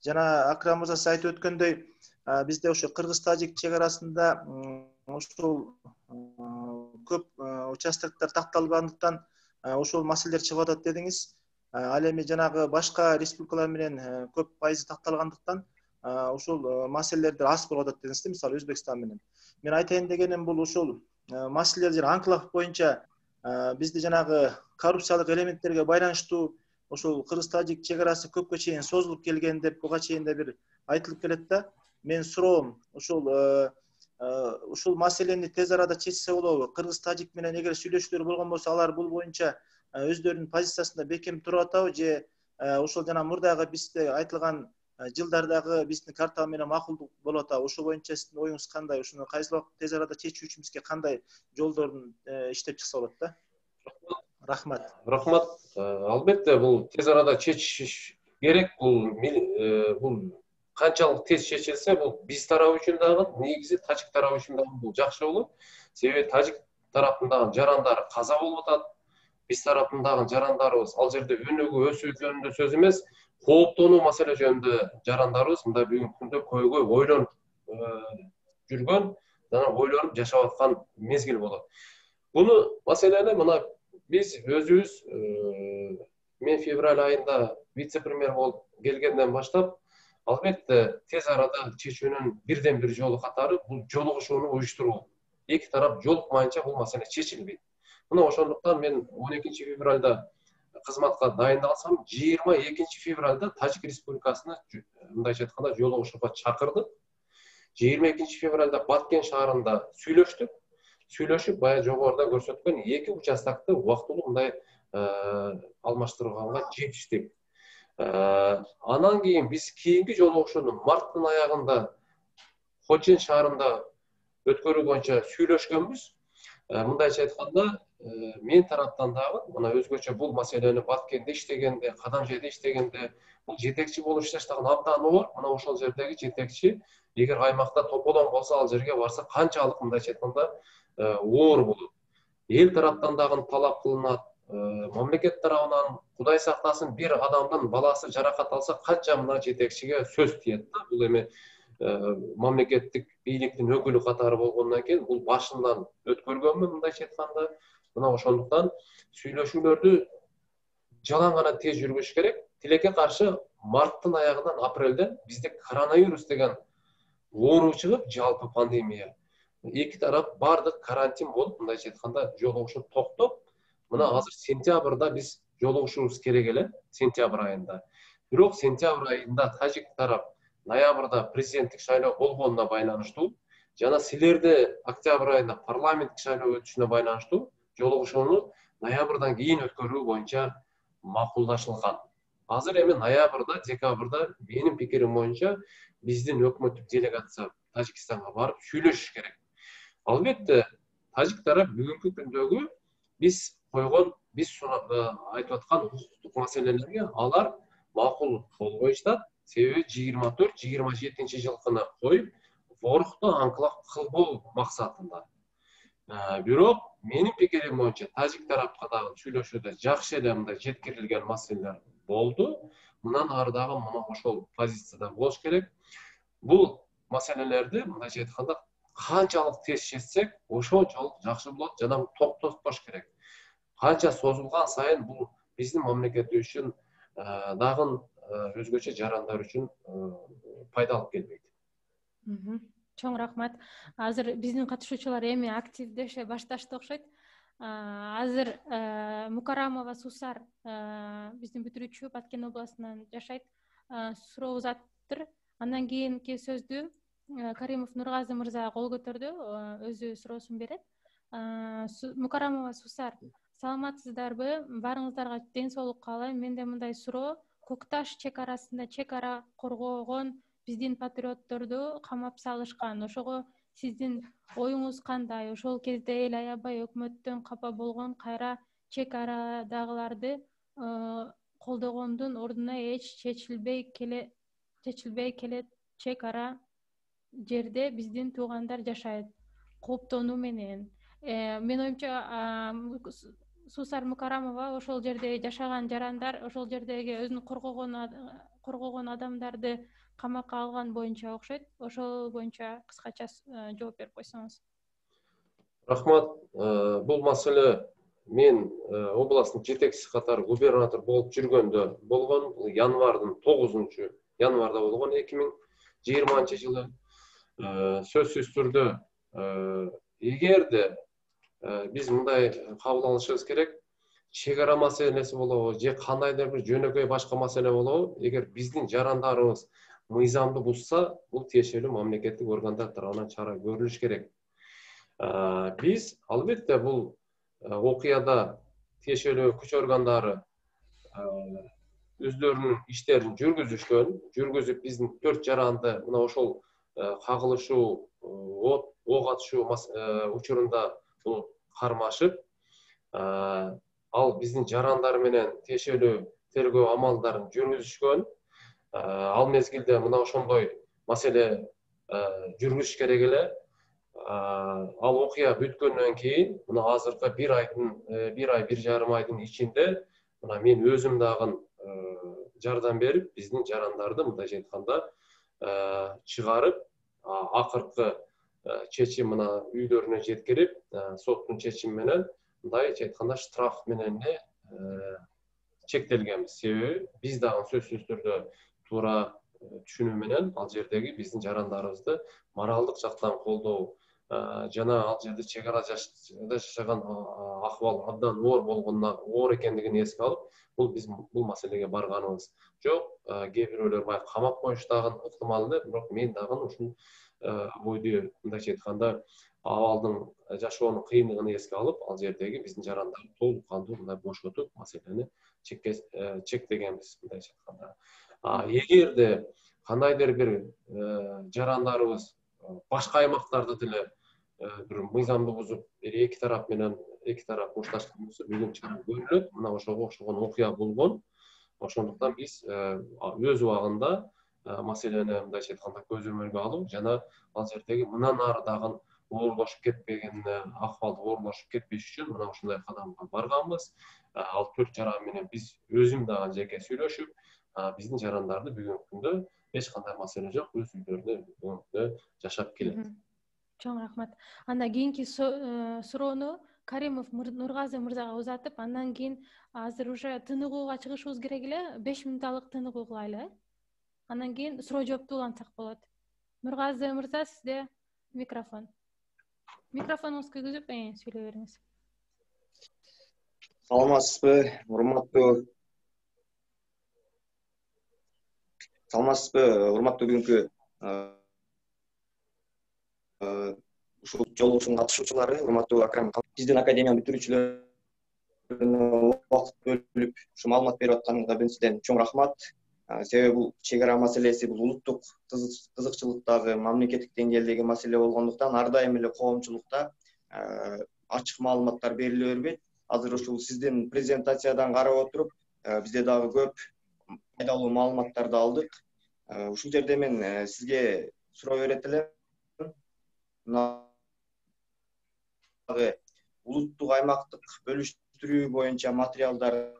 Жана Акрам мырза сиз айтып өткөндөй, бизде ошо Кыргыз-Тажик чек арасында ушул көп участоктор такталбагандыктан ушул маселелер чыгып атат дедиңиз. Ал эми жанагы башка республикалар менен көп пайызы такталгандыктан ушул маселелердер аз болуп атат дедиңиз, мисалы Өзбекстан менен. Мен айтайын дегеним бул ушул маселелер анклав боюнча бизде жанагы коррупциялык элементтерге байланыштуу ушул Кыргыз-Тажик чек арасы көпкө чейин созулуп келген деп буга чейин да бир айтылып келет да. Мен суроом, ушул маселени тез арада чечсе болобу? Кыргыз-Тажик менен эгер сүйлөшүүлөр болгон болсо, алар бул боюнча өздөрүнүн позициясында бекем туруп атабы, же ошол жана мурдагы бизде айтылган жылдардагы биздин квартал менен макулдук болуп атабы. Ошо боюнча сиздин оюңуз кандай? Ушуну кайсы убакыт тез арада чечүү үчүн бизге кандай жолдордун иштеп чыкса болот да? Рахмат. Рахмат. Албетте бул тез арада чечиш керек. Бул канчалык тез чечилсе, бул биз тарабы үчүн дагы, негизи тажик тарабы үчүн дагы бул жакшы болот. Себеби тажик тараптагы жарандар каза болуп атат. Биз тараптагы жарандарыбыз ал жерде өнүгүү, өсүү жөнүндө сөз эмес, кооптонуу маселе жөнүндө жарандарыбыз мында бүгүнкү күндө көйгөй ойлонуп жүргөн, жана ойлонуп жашап аткан мезгил болот. Буну маселени мына биз өзүбүз мен февраль айында вице-премьер болуп келгенден баштап, албетте тез арада чечүүнүн бирден бир жолу катары бул жолугушууну уюштуруу. Эки тарап жолукмайынча бул маселе чечилбейт. Мына ошондуктан мен 12 февралда кызматка дайындалсам, 22 февралда Тажик Республикасына мындайча айтканда жолугушууга чакырдык. 22 февралда Баткен шаарында сүйлөштүк. Сүйлөшүп, бая жогоруда көрсөткөн эки участокты убактылуу мындай алмаштырганга жетиштик. Анан кийин биз кийинки жолугушууну марттын аягында Хочен шаарында өткөрүү боюнча сүйлөшкөнбүз. Мындайча айтканда, мен тараптан дагы мына өзгөчө бул маселени Баткенде иштегенде, Кадамжайда иштегенде, бул жетекчи болуп иштештигин абдан оор. Мына ошол жердеги жетекчи эгер аймакта тополоң болсо, ал жерге барса канчалык мындайча айтканда оор болот. Эл тараптан дагы талап кылынат, мамлекет тарабынан Кудай сактасын бир адамдын баласы жаракат алса, канча мына жетекчиге сөз тиет да. Бул эми мамлекеттик бийликтин өкүлү катары болгондон кийин бул башынан өткөргөнмүн мындайча айтканда. Мына ошондуктан сүйлөшүүлөрдү жалаң гана тез жүргүш керек. Тилекке каршы марттын аягынан апрелден бизде коронавирус деген оору чыгып, жалпы пандемия. Эки тарап бардык карантин болуп, мындайча айтканда жолугушуу токтоп, мына азыр сентябрда биз жолугушуубуз керек эле, сентябрь айында. Бирок сентябрь айында тажик тарап ноябрда президенттик шайлоо болгонуна байланыштуу, жана силерде октябрь айында парламенттик шайлоо өтүшүнө байланыштуу жолугушууну ноябрдан кийин өткөрүү боюнча макулдашылган. Азыр эми ноябрда, декабрда менин пикирим боюнча биздин өкмөттүк делегация Тажикстанга барып сүйлөшүш керек. Албетте, тажик тарап бүгүнкү күндөгү биз койгон, биз айтып аткан укуктук маселелерге алар макул болбой жатат. Себеби 24-27 жылкыны коюп, ворукто анклав кылбоо максатында. Бирок менин пикирим боюнча тажик тарапка дагы сүйлөшүүдө жакшы эле мындай жеткирилген маселелер болду. Мындан ары дагы мына ошол позицияда болуш керек. Бул маселелерди мындайча айтканда канчалык тез чечсек, ошончолук жакшы болот, жана токтотпош керек. Канча созулган сайын бул биздин мамлекетибиз үчүн дагы өзгөчө жарандар үчүн пайда алып келбейт. Чоң рахмат. Азыр биздин катышуучулар эми активдеше башташты окшойт. Азыр Мукарамова Сусар биздин бүтүрүүчү Баткен областынан жашайт. Суроо узаттыр. Андан кийинки сөздү Каримов Нургазы мырза кол көтөрдү, өзү суроосун берет. Мукарамова Сусар, саламатсыздарбы? Баарыңыздарга ден соолук каалайм. Менде мындай суроо: Кокташ чек арасында чек ара коргогон биздин патриотторду камап салышкан. Ошого сиздин оюңуз кандай? Ошол кезде эл аябай өкмөттөн капа болгон, кайра чек арадагыларды колдогондун ордуна эч чечилбей келет чек ара жерде биздин туугандар жашайт, кооптонуу менен. Мен оюмча Сусар Мукарамова ошол жерде жашаган жарандар, ошол жердеги өзүн коргогон адамдарды камакка алган боюнча окшойт. Ошол боюнча кыскача жооп берип койсоңуз. Рахмат. Бул маселе мен областтын жетекчиси катары губернатор болуп жүргөндө болгон. Январдын 9 январда болгон 2020 жылы. Сөзсүз түрдө эгерде биз мындай кабыл алышыбыз керек, чек ара маселеси болобу же кандайдыр бир жөнөкөй башка маселе болобу, эгер биздин жарандарыбыз мыйзамды бузса, бул тиешелүү мамлекеттик органдар тарабынан чара көрүлүш керек. Биз албетте бул окуяда тиешелүү күч органдары өздөрүнүн иштерин жүргүзүп биздин 4 жаранды мына ошол кагылышуу, ок атышуу учурунда бул кармашып, ал биздин жарандар менен тиешелүү тергөө амалдарын жүргүзүшкөн. Ал мезгилде мына ошондой маселе жүргүзүш керек эле. Ал окуя бүткөндөн кийин мына азыркы 1 ай 1,5 айдын ичинде мына мен өзүм дагы жардам берип, биздин жарандарды мындайча айтканда чыгарып, акыркы чечим мына үйлөрүнө жеткирип, соттун чечими менен мындайча айтканда штраф менен чектелгенбиз. Себеби биз дагы сөзсүз түрдө туура түшүнүү менен ал жердеги биздин жарандарыбызды моралдык жактан колдоо жана ал жерде чек ара жашаган акыбал абдан оор экендигин эске алып, биз бул маселеге барганыбыз жок. Кээ бирөөлөр баягы камап коюш дагы ыктымал эле, бирок мен дагы ушул ойду мындайча айтканда абалдын жашоонун кыйындыгын эске алып, ал жердеги биздин жарандарды толук кандуу мындай бошотуп, маселени чектегенбиз мындайча айтканда. Эгерде кандайдыр бир жарандарыбыз башка аймактарда деле бир мыйзамды бузуп, эки тарап мушташкан болсо, бүгүн чыгып көрүлөт. Мына ошого окшогон окуя болгон. Ошондуктан биз өз убагында маселени мындайча айтканда көзөмөлгө алып, жана ал жердеги мындан ары дагы оорлошуп кетпегенине, акыбалды оорлошуп кетпеш үчүн мына ушундай кадамга барганбыз. Ал 4 жаран менен биз өзүм дагы жеке сүйлөшүп, биздин жарандарды бүгүнкү күндө эч кандай маселе жок, өз үйлөрүндө жашап келет. Чоң рахмат. Анда кийинки суроону Каримов Нургазы мырзага узатып, андан кийин азыр уже тыныгууга чыгышыбыз керек эле, 5 минутталык тыныгуу кылайлы. Андан кийин суроо жоопту улантсак болот. Нургазы мырза, сизде микрофон. Микрофонуңузду кыйгызып, сүйлөй бериңиз. Саламатсызбы, урматтуу бүгүнкү ушул жолугушууга катышуучулары, урматтуу Акрам, биздин академиянын бүтүрүүчүлөрүнө убакыт бөлүп ушу маалымат берип атканыңызга мен сизден чоң рахмат. Себеби бул чек ара маселеси бул улуттук кызыкчылыктагы, мамлекеттик деңгээлдеги маселе болгондуктан ар дайым эле коомчулукта ачык маалыматтар бериле бербейт. Азыр ушул сиздин презентациядан карап отуруп, бизде дагы көп пайдалуу маалыматтарды алдык. Ушул жерде мен сизге суроо берет элем. Улуттук аймактык бөлүштүрүү боюнча материалдарды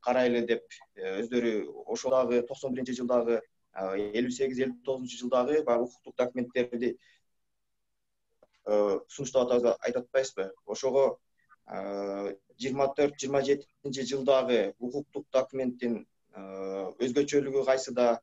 карайлы деп өздөрү ошол дагы 91-жылдагы 58-59 жылдагы баягы укуктук документтерди сунуштап атабыз, айтып атпайсызбы? Ошого 24-27 жылдагы укуктук документтин өзгөчөлүгү кайсыда?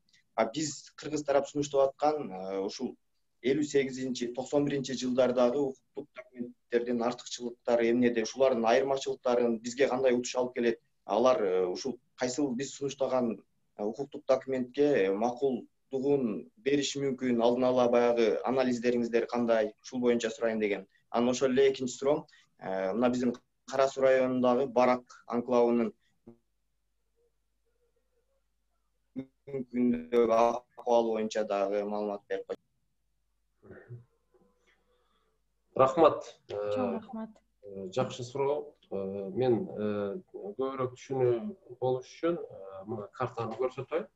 Биз кыргыз тарап сунуштап аткан ушул 58-91 жылдардагы укуктук документтердин артыкчылыктары эмнеде? Ушулардын айырмачылыктарын бизге кандай утуш алып келет? Алар ушул кайсыл биз сунуштаган укуктук документке макулдугун бериши мүмкүн? Алдын ала баягы анализдериңиздер кандай? Ушул боюнча сурайын деген. Анан ошол эле экинчи суроом, мына биздин Кара Суу районундагы Барак анклавынын күндөгү акыбалы боюнча дагы маалымат берип койсоңуз. Рахмат. Чоң рахмат. Жакшы суроо. Мен көбүрөөк түшүнүү болуш үчүн мына картаны көрсөтөйүн.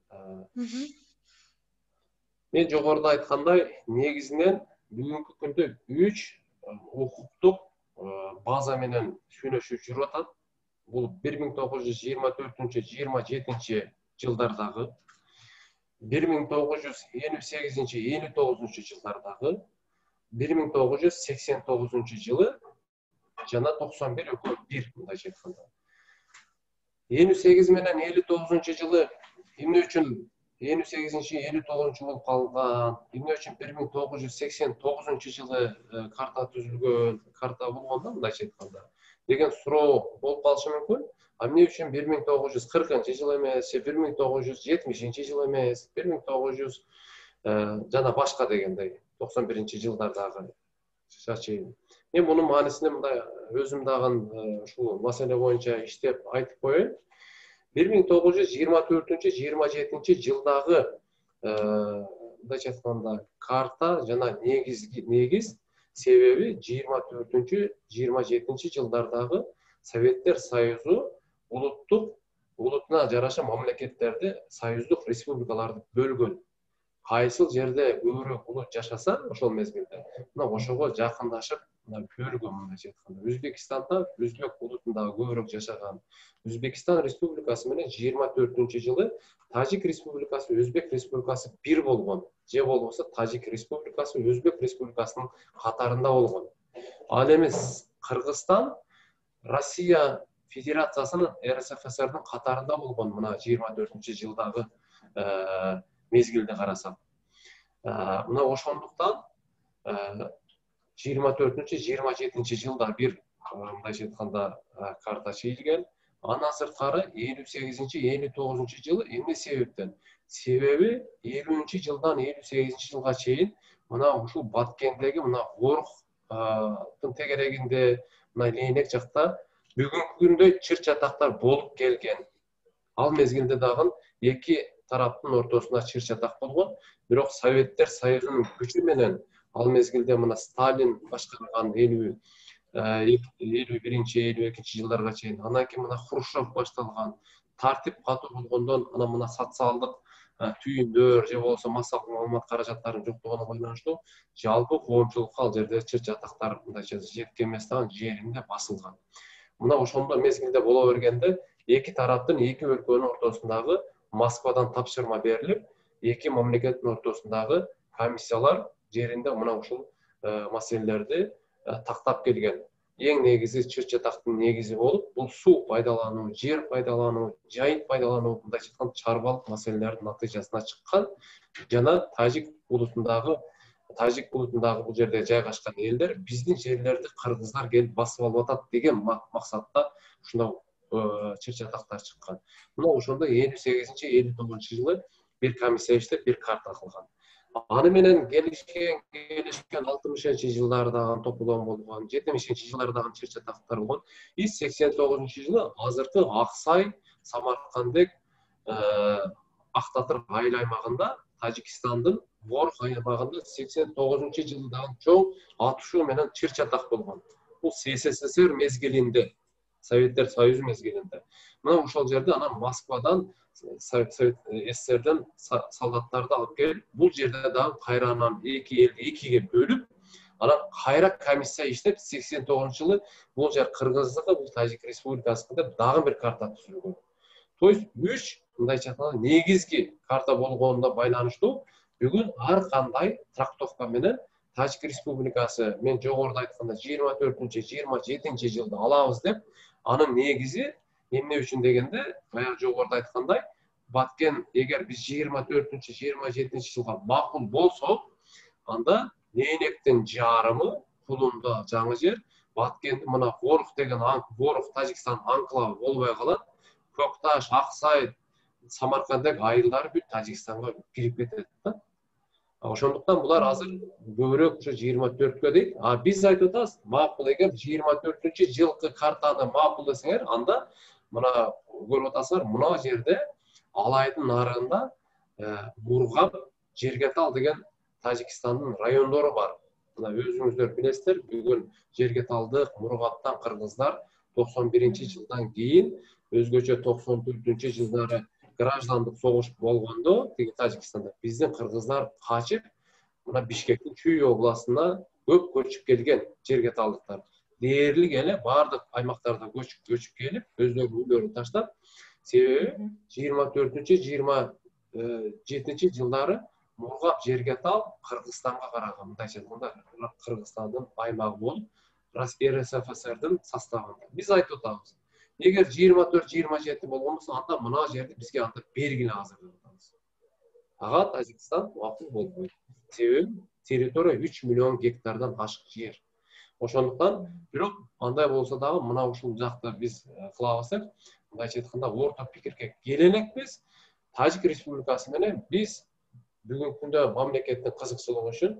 Мен жогоруда айткандай, негизинен бүгүнкү күндө 3 укуктук база менен сүйлөшүү жүрүп атат. Бул 1924-27 жылдардагы, 1958-59 жылдардагы, 1989 жылы жана 91 экөө 1 мындайча айтканда. 58 менен 59 жылы эмне үчүн 58-59 болуп калган, эмне үчүн 1989 жылы карта түзүлгөн, карта болгондо мындайча айтканда деген суроо болуп калышы мүмкүн. Эмне үчүн 1940 жыл эмес, 1970 жыл эмес, 1900 жана башка дегендей 91 жылдардагы чейин. Мен бұның маанисине мындай өзім дагы ушул маселе боюнча иштеп айтып коеюн. 1924-27 жылдагы мындайча айтканда карта жана негиз себеби 24-27 жылдардагы Советтер Союзу улутуна жараша мамлекеттерди союздук республикаларды бөлгөн. Кайсыл жерде көбүрөөк улут жашаса ошол мезгилде мына ошого жакындашып бөлгөн мындайча айтканда. Өзбекстанда өзбек улутундагы көбүрөөк жашаган. Өзбекстан республикасы менен 24-жылы Тажик республикасы, Өзбек республикасы бир болгон. Же болбосо Тажик республикасы Өзбек республикасынын катарында болгон. Ал эми Кыргызстан Россия Федерациясынын РСФСРдин катарында болгон мына 24-жылдагы мезгилде карасак. Мына ошондуктан 24-27 жылда бир мындайча айтканда карта чийилген. Андан сырткары 58-59 жылы эмне себептен? Себеби 50 жылдан 58 жылга чейин мына ушул Баткендеги мына Горхтун тегерегинде мына Лейнек жакта бүгүнкү күндө чыр чатактар болуп келген. Ал мезгилде дагы эки тараптын ортосунда чыр чатак болгон. Бирок Советтер Союзунун күчү менен ал мезгилде мына Сталин башкарган 51-52 жылдарга чейин, анан кийин мына Хрущев башталган, тартип катуу болгондон анан мына социалдык түйүндөр же болбосо массалык маалымат каражаттарынын жоктугуна байланыштуу жалпы коомчулукка ал жерде чыр чатактар мындайча жеткен эмес дагы жеринде басылган. Мына ошондо мезгилде боло бергенде эки тараптын эки өлкөнүн ортосундагы Москвадан тапшырма берилип, эки мамлекеттин ортосундагы комиссиялар жеринде мына ушул маселелерди тактап келген. Эң негизи чыр чатактын негизи болуп, бул суу пайдалануу, жер пайдалануу, жайыт пайдалануу мындайча айтканда чарбалык маселелердин натыйжасына чыккан жана Тажик улутундагы бул жерде жайгашкан элдер биздин жерлерди кыргыздар келип басып алып атат деген максатта ушундай чыр чатактар чыккан. Мына ошондо 58-59 жылы бир комиссия иштеп бир карта кылган. Аны менен келишкен 60 жылдардагы тополон болгон, 70 жылдардагы чыр чатактар болгон. 89 жылы азыркы Аксай, Самаркандек, Актатыр айыл аймагында Тажикстандын Горх аймагында 89 жылдагы чоң атышуу менен чыр чатак болгон. Бул СССР мезгилинде, Советтер Союзу мезгилинде. Мына ошол жерде анан Москвадан СССРден солдаттарды алып келип, бул жерде дагы кайранан эки элди экиге бөлүп, анан кайра комиссия иштеп 89 жылы бул жер Кыргыздыкы, бул Тажик республикасында дагы бир карта түзүлгөн. То есть 3 мындайча айтканда негизги карта болгонуна байланыштуу бүгүн ар кандай трактовка менен Тажик республикасы мен жогоруда айтканда 24-27 жылда алабыз деп, анын негизи эмне үчүн дегенде, баягы жогоруда айткандай, Баткен эгер биз 24-27 жылга макул болсок, анда Лейнектин жарымы Кулунда жаңы жер, Баткенди мына Горх деген Горх Тажикстан анклавы болбой калат. Көкташ, Аксай, Самаркандек айылдары бүт Тажикстанга кирип кетет да. Ошондуктан булар азыр көбүрөөк ушу 24-кө дейт. Биз айтып атабыз, макул эгер 24-жылкы картаны макул десеңер, анда мына көрүп атасыздар, мына жерде Алайдын нарыгында Мургап, Жергетал деген Тажикстандын райондору бар. Мына өзүңүздөр билесиздер, бүгүн Жергеталдык, Мургаптан кыргыздар 91 жылдан кийин өзгөчө 94 жылдары граждандык согуш болгондо, тиги Тажикстанда биздин кыргыздар качып, мына Бишкектин Чүй областына көп көчүп келген Жергеталдыктар. Дээрлик эле бардык аймактарда көчүп келип, өздөрүнүн үйлөрүн таштап, себеби 24-27 жылдары Мургап, Жергетал Кыргызстанга караган, мындайча айтканда Кыргызстандын аймагы болуп, РСФСРдин составында. Биз айтып атабыз, эгер 24-27 болгон болсо, анда мына жерди бизге анда бергиле азыр деп атабыз. Ага Тажикстан макул болбойт. Себеби территория 3 миллион гектардан ашык жер. Ошондуктан, бирок андай болсо дагы мына ушул жакта биз кылабыздар, мындайча айтканда орто пикирге келе элекпиз. Тажик республикасы менен биз бүгүнкү күндө мамлекеттин кызыкчылыгы үчүн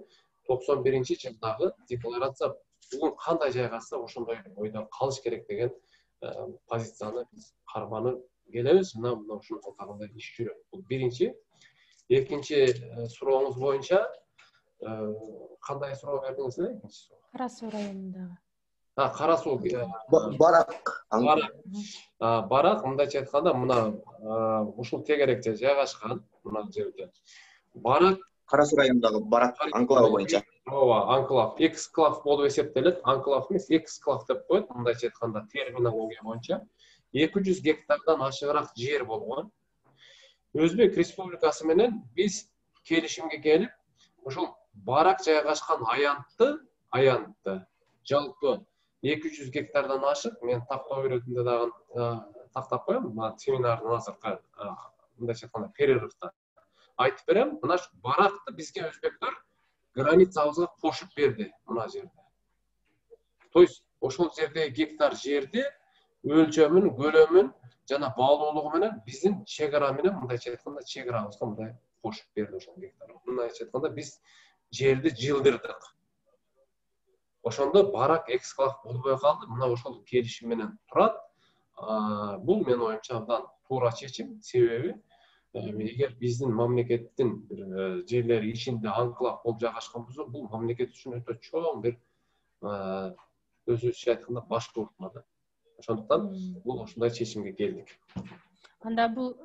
91 жылдагы декларация бүгүн кандай жайгашса ошондой ойдо калыш керек деген позицияны биз карманып келебиз. Мына ушул тагында иш жүрөт. Бул биринчи. Экинчи сурооңуз боюнча кандай суроо бердиңиз эле? Экинчи суроо. Кара Суу районундагы. Кара Суу. Барак мындайча айтканда мына ушул тегеректе жайгашкан мына жерде. Барак Кара Суу районундагы Барак анклавы боюнча. Ооба, анклав, эксклав болуп эсептелет. Анклав эмес, эксклав деп коет. Мындайча айтканда терминология боюнча 200 гектардан ашыгыраак жер болгон. Өзбек Республикасы менен биз келишимге келип, ушул барак жайгашкан аянтты жалпы 200 гектардан ашык, мен тактоо иретинде дагы тактап коем, мына семинардын азыркы мындайча айтканда перерывда айтып берем. Мына баракты бизге өзбектөр границабызга кошуп берди мына жерде. То есть ошол жердеги гектар жерди өлчөмүн, көлөмүн жана баалуулугу менен биздин чек ара менен мындайча айтканда чек арабызга мындай кошуп берди ошол гектар. Мындайча айтканда биз жерди жылдырдык. Ошондо барак эксклав болбой калды. Мына ошол келишим менен турат. Бул менин оюмча абдан туура чечим. Себеби эгер биздин мамлекеттин жерлери ичинде анклав болуп жайгашкан болсо, бул мамлекет үчүн өтө чоң бир өзүбүзчө айтканда баш оорутма да. Ошондуктан бул ошондой чечимге келдик. Анда бул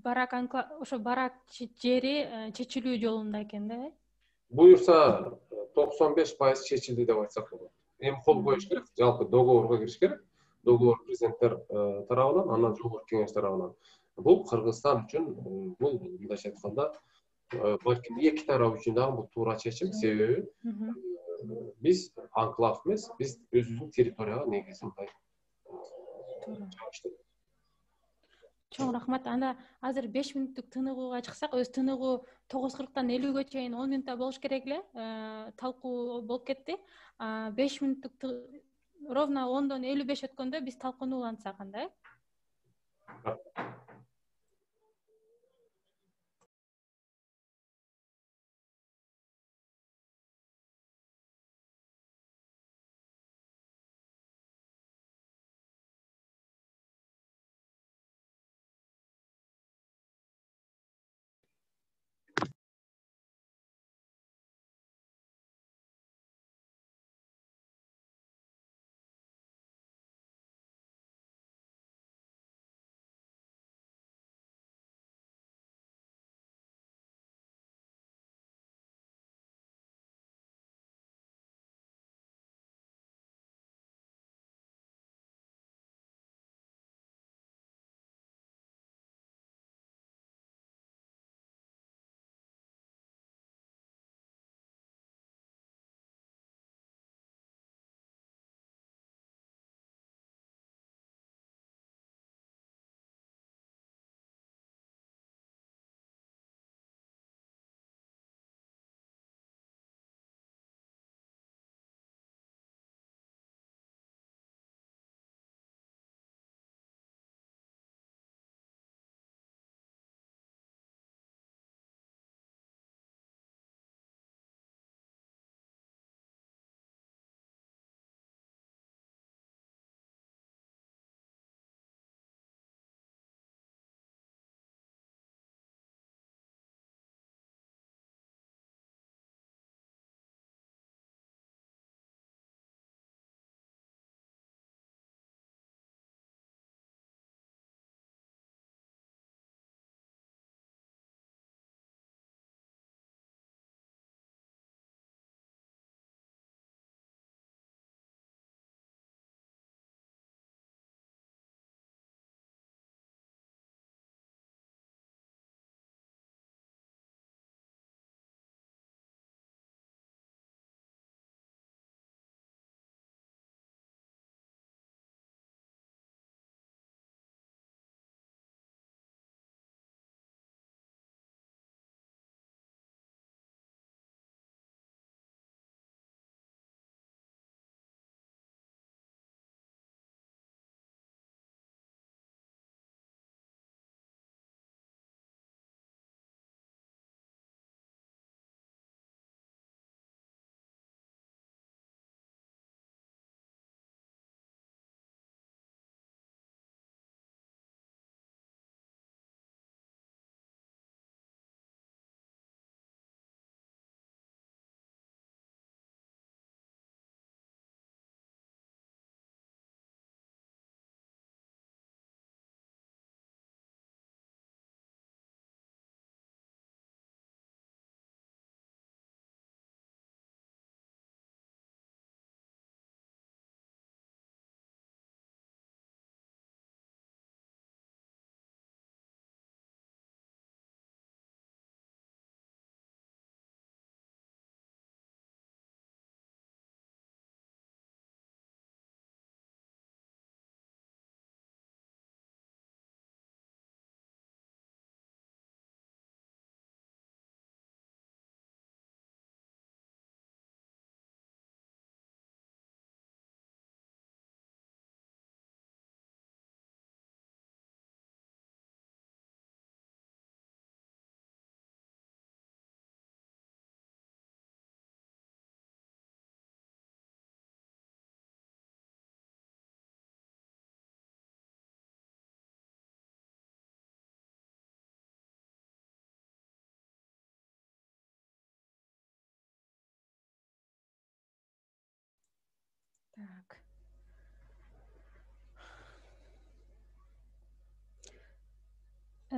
барак анклав, ошо барак жери чечилүү жолунда экен да? Буюрса 95% чечилди деп айтсак болот. Эми кол коюш керек, жалпы договорго кириш керек. Договор президенттер тарабынан, анан жогорку кеңеш тарабынан. Бул Кыргызстан үчүн бул мындайча айтканда балким эки тарап үчүн дагы бул туура чечим. Себеби биз анклав эмес, биз өзүбүздүн территорияга негизи мындай Чоң рахмат. Анда азыр 5 мүнөттүк тыныгууга чыксак, өз тыныгуу 9:40-тан 50-ге чейин 10 мүнөттө болуш керек эле. Талкуу болуп кетти. 5 мүнөттүк ровно 10-дон 55 өткөндө биз талкууну улантсак кандай?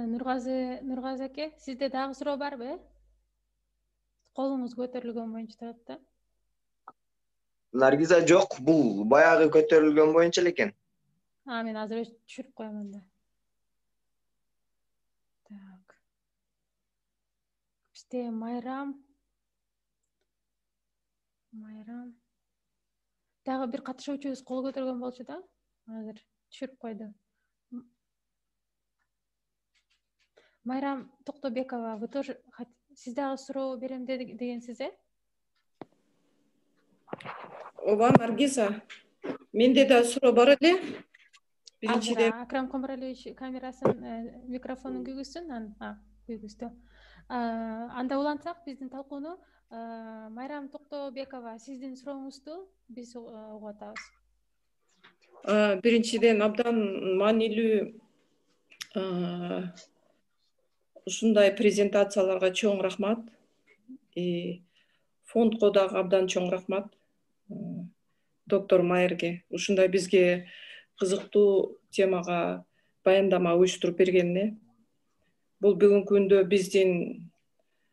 Нургазы аке, сизде дагы суроо барбы? Колуңуз көтөрүлгөн боюнча турат да. Наргиза жок, бул баягы көтөрүлгөн боюнча эле экен. Мен азыр түшүрүп коёмун да. Так. Бизде Майрам. Дагы бир катышуучубуз кол көтөргөн болчу да. Азыр түшүрүп койду. Майрам Токтобекова, вы тоже сиз дагы суроо берем дегенсиз, э? Ооба, Наргиза. Менде да суроо бар эле. Биринчиден Акрам Комаралиевич камерасын, микрофонун күйгүзсүн, күйгүздү. Анда улантсак биздин талкууну, Майрам Токтобекова, сиздин сурооңузду биз угуп атабыз. Биринчиден абдан маанилүү ушундай презентацияларга чоң рахмат. Фондко дагы абдан чоң рахмат. Доктор Майерге ушундай бизге кызыктуу темага баяндама уюштуруп бергенине. Бул бүгүнкү күндө биздин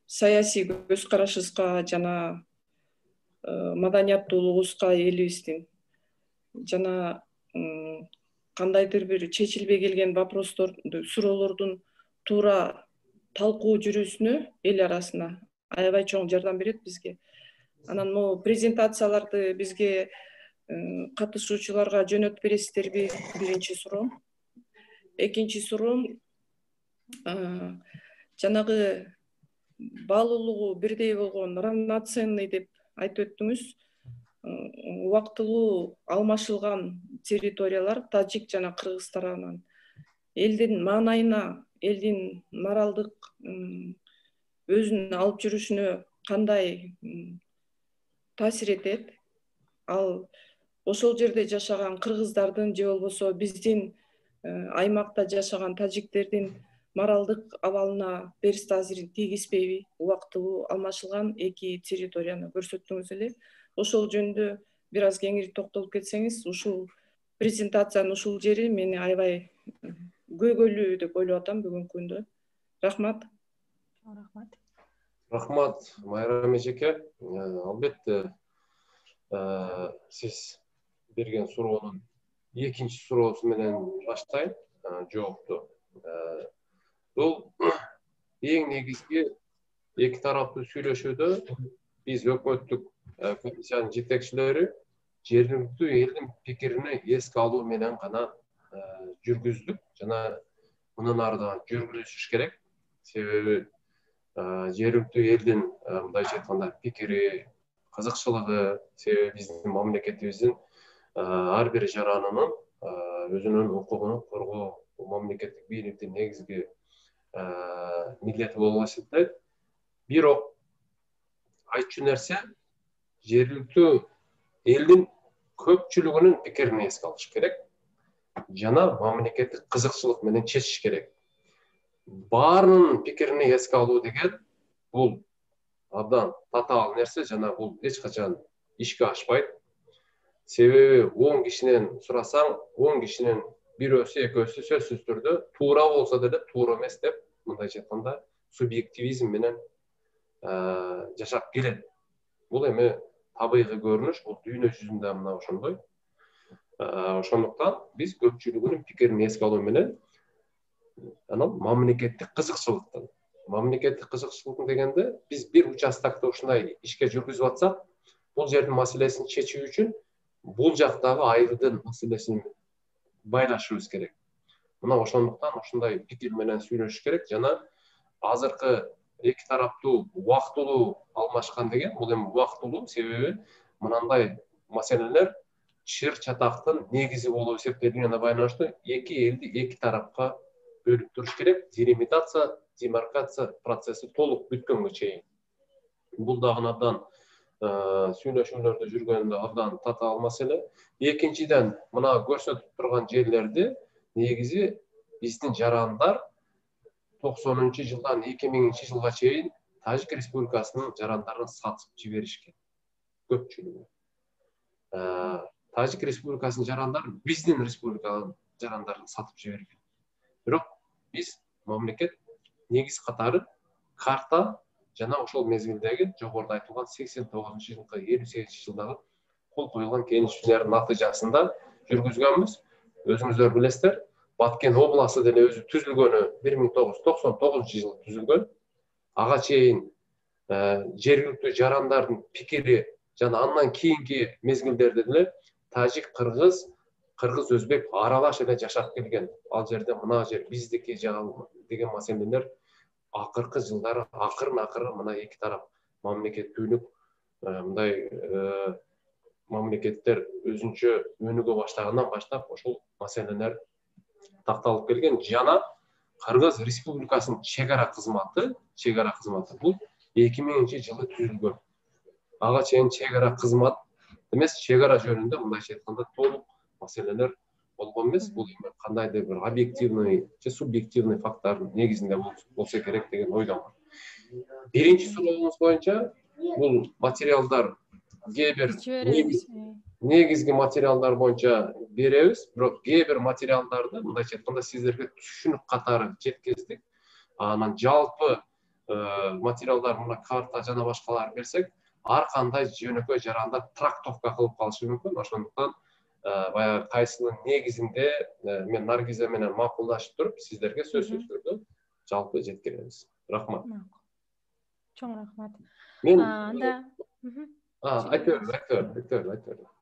саясий көз карашыбызга жана маданияттуулугубузга элибиздин жана кандайдыр бир чечилбей келген вопросторду, суроолордун туура талкуу жүрүүсүнө эл арасына аябай чоң жардам берет бизге. Анан могу презентацияларды бизге катышуучуларга жөнөтүп бересиздерби? Биринчи суроом. Экинчи суроом, жанагы баалуулугу бирдей болгон, равноценный деп айтып өттүңүз. Убактылуу алмашылган территориялар Тажик жана Кыргыз тарабынан элдин маанайына, элдин моралдык өзүн алып жүрүшүнө кандай таасир этет? Ал ошол жерде жашаган кыргыздардын же болбосо биздин аймакта жашаган тажиктердин моралдык абалына терс таасирин тийгизбейби? Убактылуу алмашылган эки территорияны көрсөттүңүз эле. Ошол жөнүндө бир аз кеңири токтолуп кетсеңиз, ушул презентациянын ушул жери мени аябай көйгөйлүү деп ойлоп атам бүгүнкү күндө. Рахмат. Рахмат, Майрам эжеке. Албетте, сиз берген суроонун экинчи суроосу менен баштайм жоопту. Бул эң негизги эки тараптуу сүйлөшүүдө биз өкмөттүк комиссиянын жетекчилери жергиликтүү элдин пикирине эске алуу менен гана жүргүздүк жана мындан ары да жүргүзүш керек. Себеби жергиликтүү элдин мындайча айтканда пикири, кызыкчылыгы, себеби биздин мамлекетибиздин ар бир жаранынын өзүнүн укугун коргоо мамлекеттик бийликтин негизги милдети болуп эсептелет. Бирок айтчу нерсе жергиликтүү элдин көпчүлүгүнүн пикирин эске алыш керек жана мамлекеттик кызыкчылык менен чечиш керек. Баарынын пикирине эске алуу деген бул абдан татаал нерсе жана бул эч качан ишке ашпайт. Себеби 10 кишинен сурасаң, 10 кишинин бирөөсү, экөөсү сөзсүз түрдө туура болсо деле туура эмес деп, мындайча айтканда, субъективизм менен жашап келет. Бул эми табигый көрүнүш, бул дүйнө жүзүндө мына ошондой. Ошондуктан биз көпчүлүгүнүн пикирин эске алуу менен анан мамлекеттик кызыкчылыктан. Мамлекеттик кызыкчылык дегенде биз бир участокто ушундай ишке жүргүзүп атсак, бул жердин маселесин чечүү үчүн бул жактагы айылдын маселесин байлашыбыз керек. Мына ошондуктан ушундай пикир менен сүйлөшүш керек жана азыркы эки тараптуу убактылуу алмашкан деген бул эми убактылуу себеби мынандай маселелер чыр чатактын негизи болуп эсептелгенине байланыштуу эки элди эки тарапка бөлүп туруш керек. Делимитация, демаркация процесси толук бүткөнгө чейин. Бул дагы абдан сүйлөшүүлөрдө жүргөндө абдан татаал маселе. Экинчиден, мына көрсөтүп турган жерлерди негизи биздин жарандар 90-жылдан 2000-жылга чейин Тажик Республикасынын жарандарын сатып жиберишкен. Көпчүлүгү. Тажик Республикасынын жарандары биздин республиканын жарандарын сатып жиберген. Бирок биз мамлекет негиз катары карта жана ошол мезгилдеги жогоруда айтылган 89 жылкы 58 жылдагы кол коюлган келишимдердин натыйжасында жүргүзгөнбүз. Өзүңүздөр билесиздер, Баткен областы деле өзү түзүлгөнү 1999 жылы түзүлгөн. Ага чейин жергиликтүү жарандардын пикири жана андан кийинки мезгилдерде деле тажик, кыргыз, өзбек аралаш эле жашап келген. Ал жерде мына жер биздики деген маселелер акыркы жылдары акырын мына эки тарап мамлекеттүүлүк мындай мамлекеттер өзүнчө өнүгө баштагандан баштап ошол маселелер такталып келген. Жана Кыргыз Республикасынын чегара кызматы бул 2000 жылы түзүлгөн. Ага чейин чегара кызмат эмес, чегара жөнүндө мындайча айтканда толук маселелер болгон эмес. Бул эми кандайдыр бир объективный же субъективный фактордун негизинде болсо керек деген ойдомун. Биринчи сурооңуз боюнча бул материалдар кээ бир негизги материалдар боюнча беребиз, бирок кээ бир материалдарды мындайча айтканда сиздерге түшүнүк катары жеткиздик. Анан жалпы материалдар мына карта жана башкалар берсек, ар кандай жөнөкөй жаранда трактовка кылып калышы мүмкүн. Ошондуктан баягы кайсынын негизинде мен Наргиза менен макулдашып туруп сиздерге сөзсүз түрдө жалпы жеткиребиз. Рахмат. Чоң рахмат. Мен Анда айтор.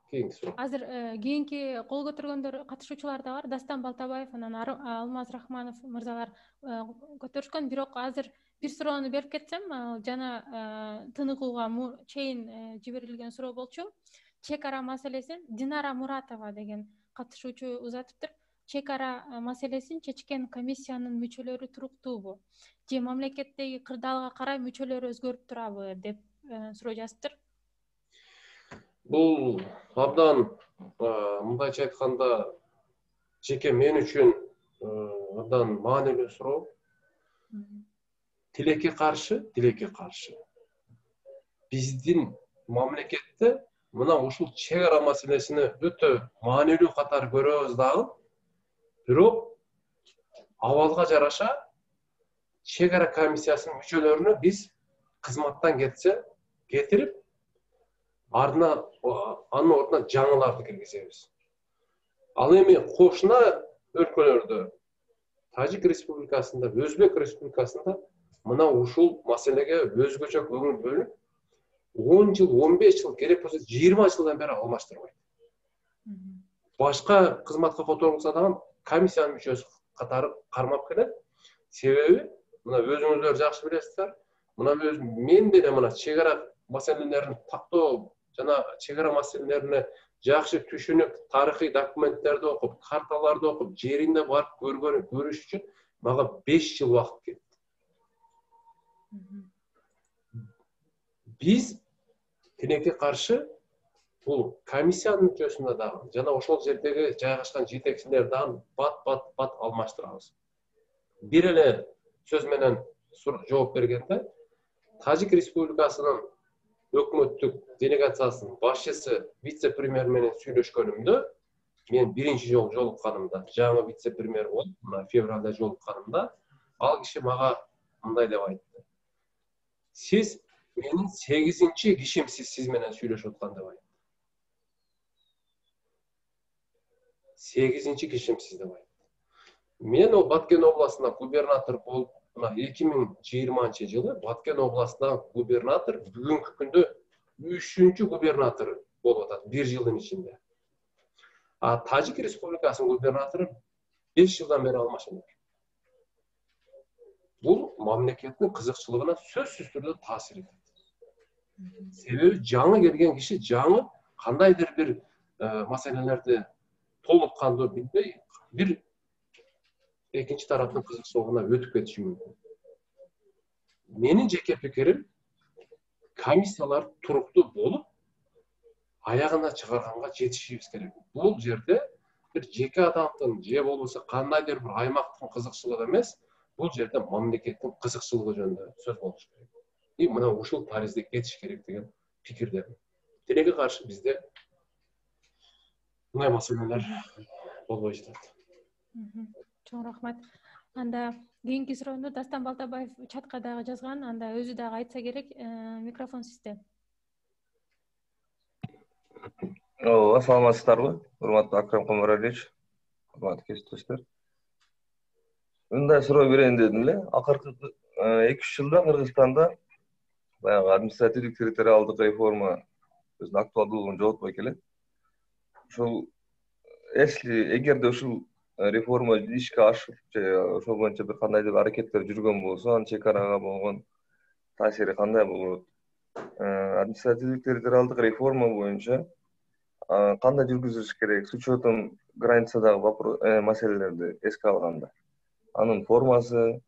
Кийинки суроо. Азыр кийинки кол көтөргөндөр катышуучулар да бар. Дастан Балтабаев, анан Алмаз Рахманов мырзалар көтөрүшкөн. Бирок азыр бир суроону берип кетсем, жана тыныгууга чейин жиберилген суроо болчу. Чекара маселесин Динара Муратова деген катышуучу узатыптыр. Чекара маселесин чечкен комиссиянын мүчөлөрү туруктуубу? Же мамлекеттеги кырдаалга карай мүчөлөрү өзгөрүп турабы деп суроо жазыптыр. Бул абдан мындайча айтканда жеке мен үчүн абдан маанилүү суроо. Тилекке каршы биздин мамлекетте мына ушул чегара маселесини өтө маанилүү катары көрөбүз дагы, бирок абалга жараша чегара комиссиясынын мүчөлөрүнө биз кызматтан кетирип, анын ордуна жаңыларды киргизебиз. Ал эми кошуна өлкөлөрдө, Тажик Республикасында, Өзбек Республикасында мына ушул маселеге өзгөчө көңүл бөлүп, 10 жыл, 15 жыл, керек болсо 20 жылдан бери алмаштырбайт. Башка кызматка которулса дагы комиссиянын мүчөсү катары кармап келет. Себеби мына өзүңүздөр жакшы билесиздер, мына мен деле мына чегара маселелерин тактоо жана чегара маселелерине жакшы түшүнүп, тарыхый документтерди окуп, карталарды окуп, жеринде барып көрүш үчүн мага 5 жыл убакыт кетти. Биз тилекке каршы бул комиссиянын мүчөсүндө дагы жана ошол жердеги жайгашкан жетекчилер дагы бат алмаштырабыз. Бир эле сөз менен жооп бергенде, Тажик Республикасынын өкмөттүк делегациясынын башчысы вице-премьер менен сүйлөшкөнүмдө, мен биринчи жолу жолукканымда, жаңы вице-премьер болуп, мына февралда жолукканымда, ал киши мага мындай деп айтты: "Сиз менин 8-чи кишимсиз сиз менен сүйлөшүп аткан" деп айтты. 8-чи кишимсиз деп айтты. Мен о Баткен областына губернатор болуп, 2020 жылы Баткен областына губернатор, бүгүнкү күндө 3-чү губернатор болуп атат 1 жылдын ичинде. А Тажик Республикасынын губернатору 5 жылдан бери алмашат. Бул мамлекеттин кызыкчылыгына сөзсүз түрдө таасир этет. Себеби жаңы келген киши жаңы кандайдыр бир маселелерди толук кандуу билбей, бир экинчи тараптын кызыкчылыгына өтүп кетиши мүмкүн. Менин жеке пикирим, комиссиялар туруктуу болуп, аягына чыгарганга жетишибиз керек. Бул жерде бир жеке адамдын же болбосо кандайдыр бир аймактын кызыкчылыгы эмес, бул жерде мамлекеттин кызыкчылыгы жөнүндө сөз болуш керек. И мына ушул таризде кетиш керек деген пикирдемин. Тилекке каршы бизде мындай маселелер болбой жатат. Чоң рахмат. Анда кийинки суроону Дастан Балтабаев чатка дагы жазган, анда өзү дагы айтса керек. Микрофон сизде. Саламатсыздарбы, урматтуу Акрам Комаралиевич, урматтуу кесиптештер. Мындай суроо берейин дедим эле. Акыркы 2-3 жылда Кыргызстанда баягы административдик территориалдык реформа өзүнүн актуалдуулугун жоготпой келет. Ушул эгерде ушул реформа ишке ашып же ошол боюнча бир кандайдыр бир аракеттер жүргөн болсо, анын чек арага болгон таасири кандай болот? Административдик территориалдык реформа боюнча кандай жүргүзүлүш керек? С учетом границадагы маселелерди эске алганда. Анын формасы,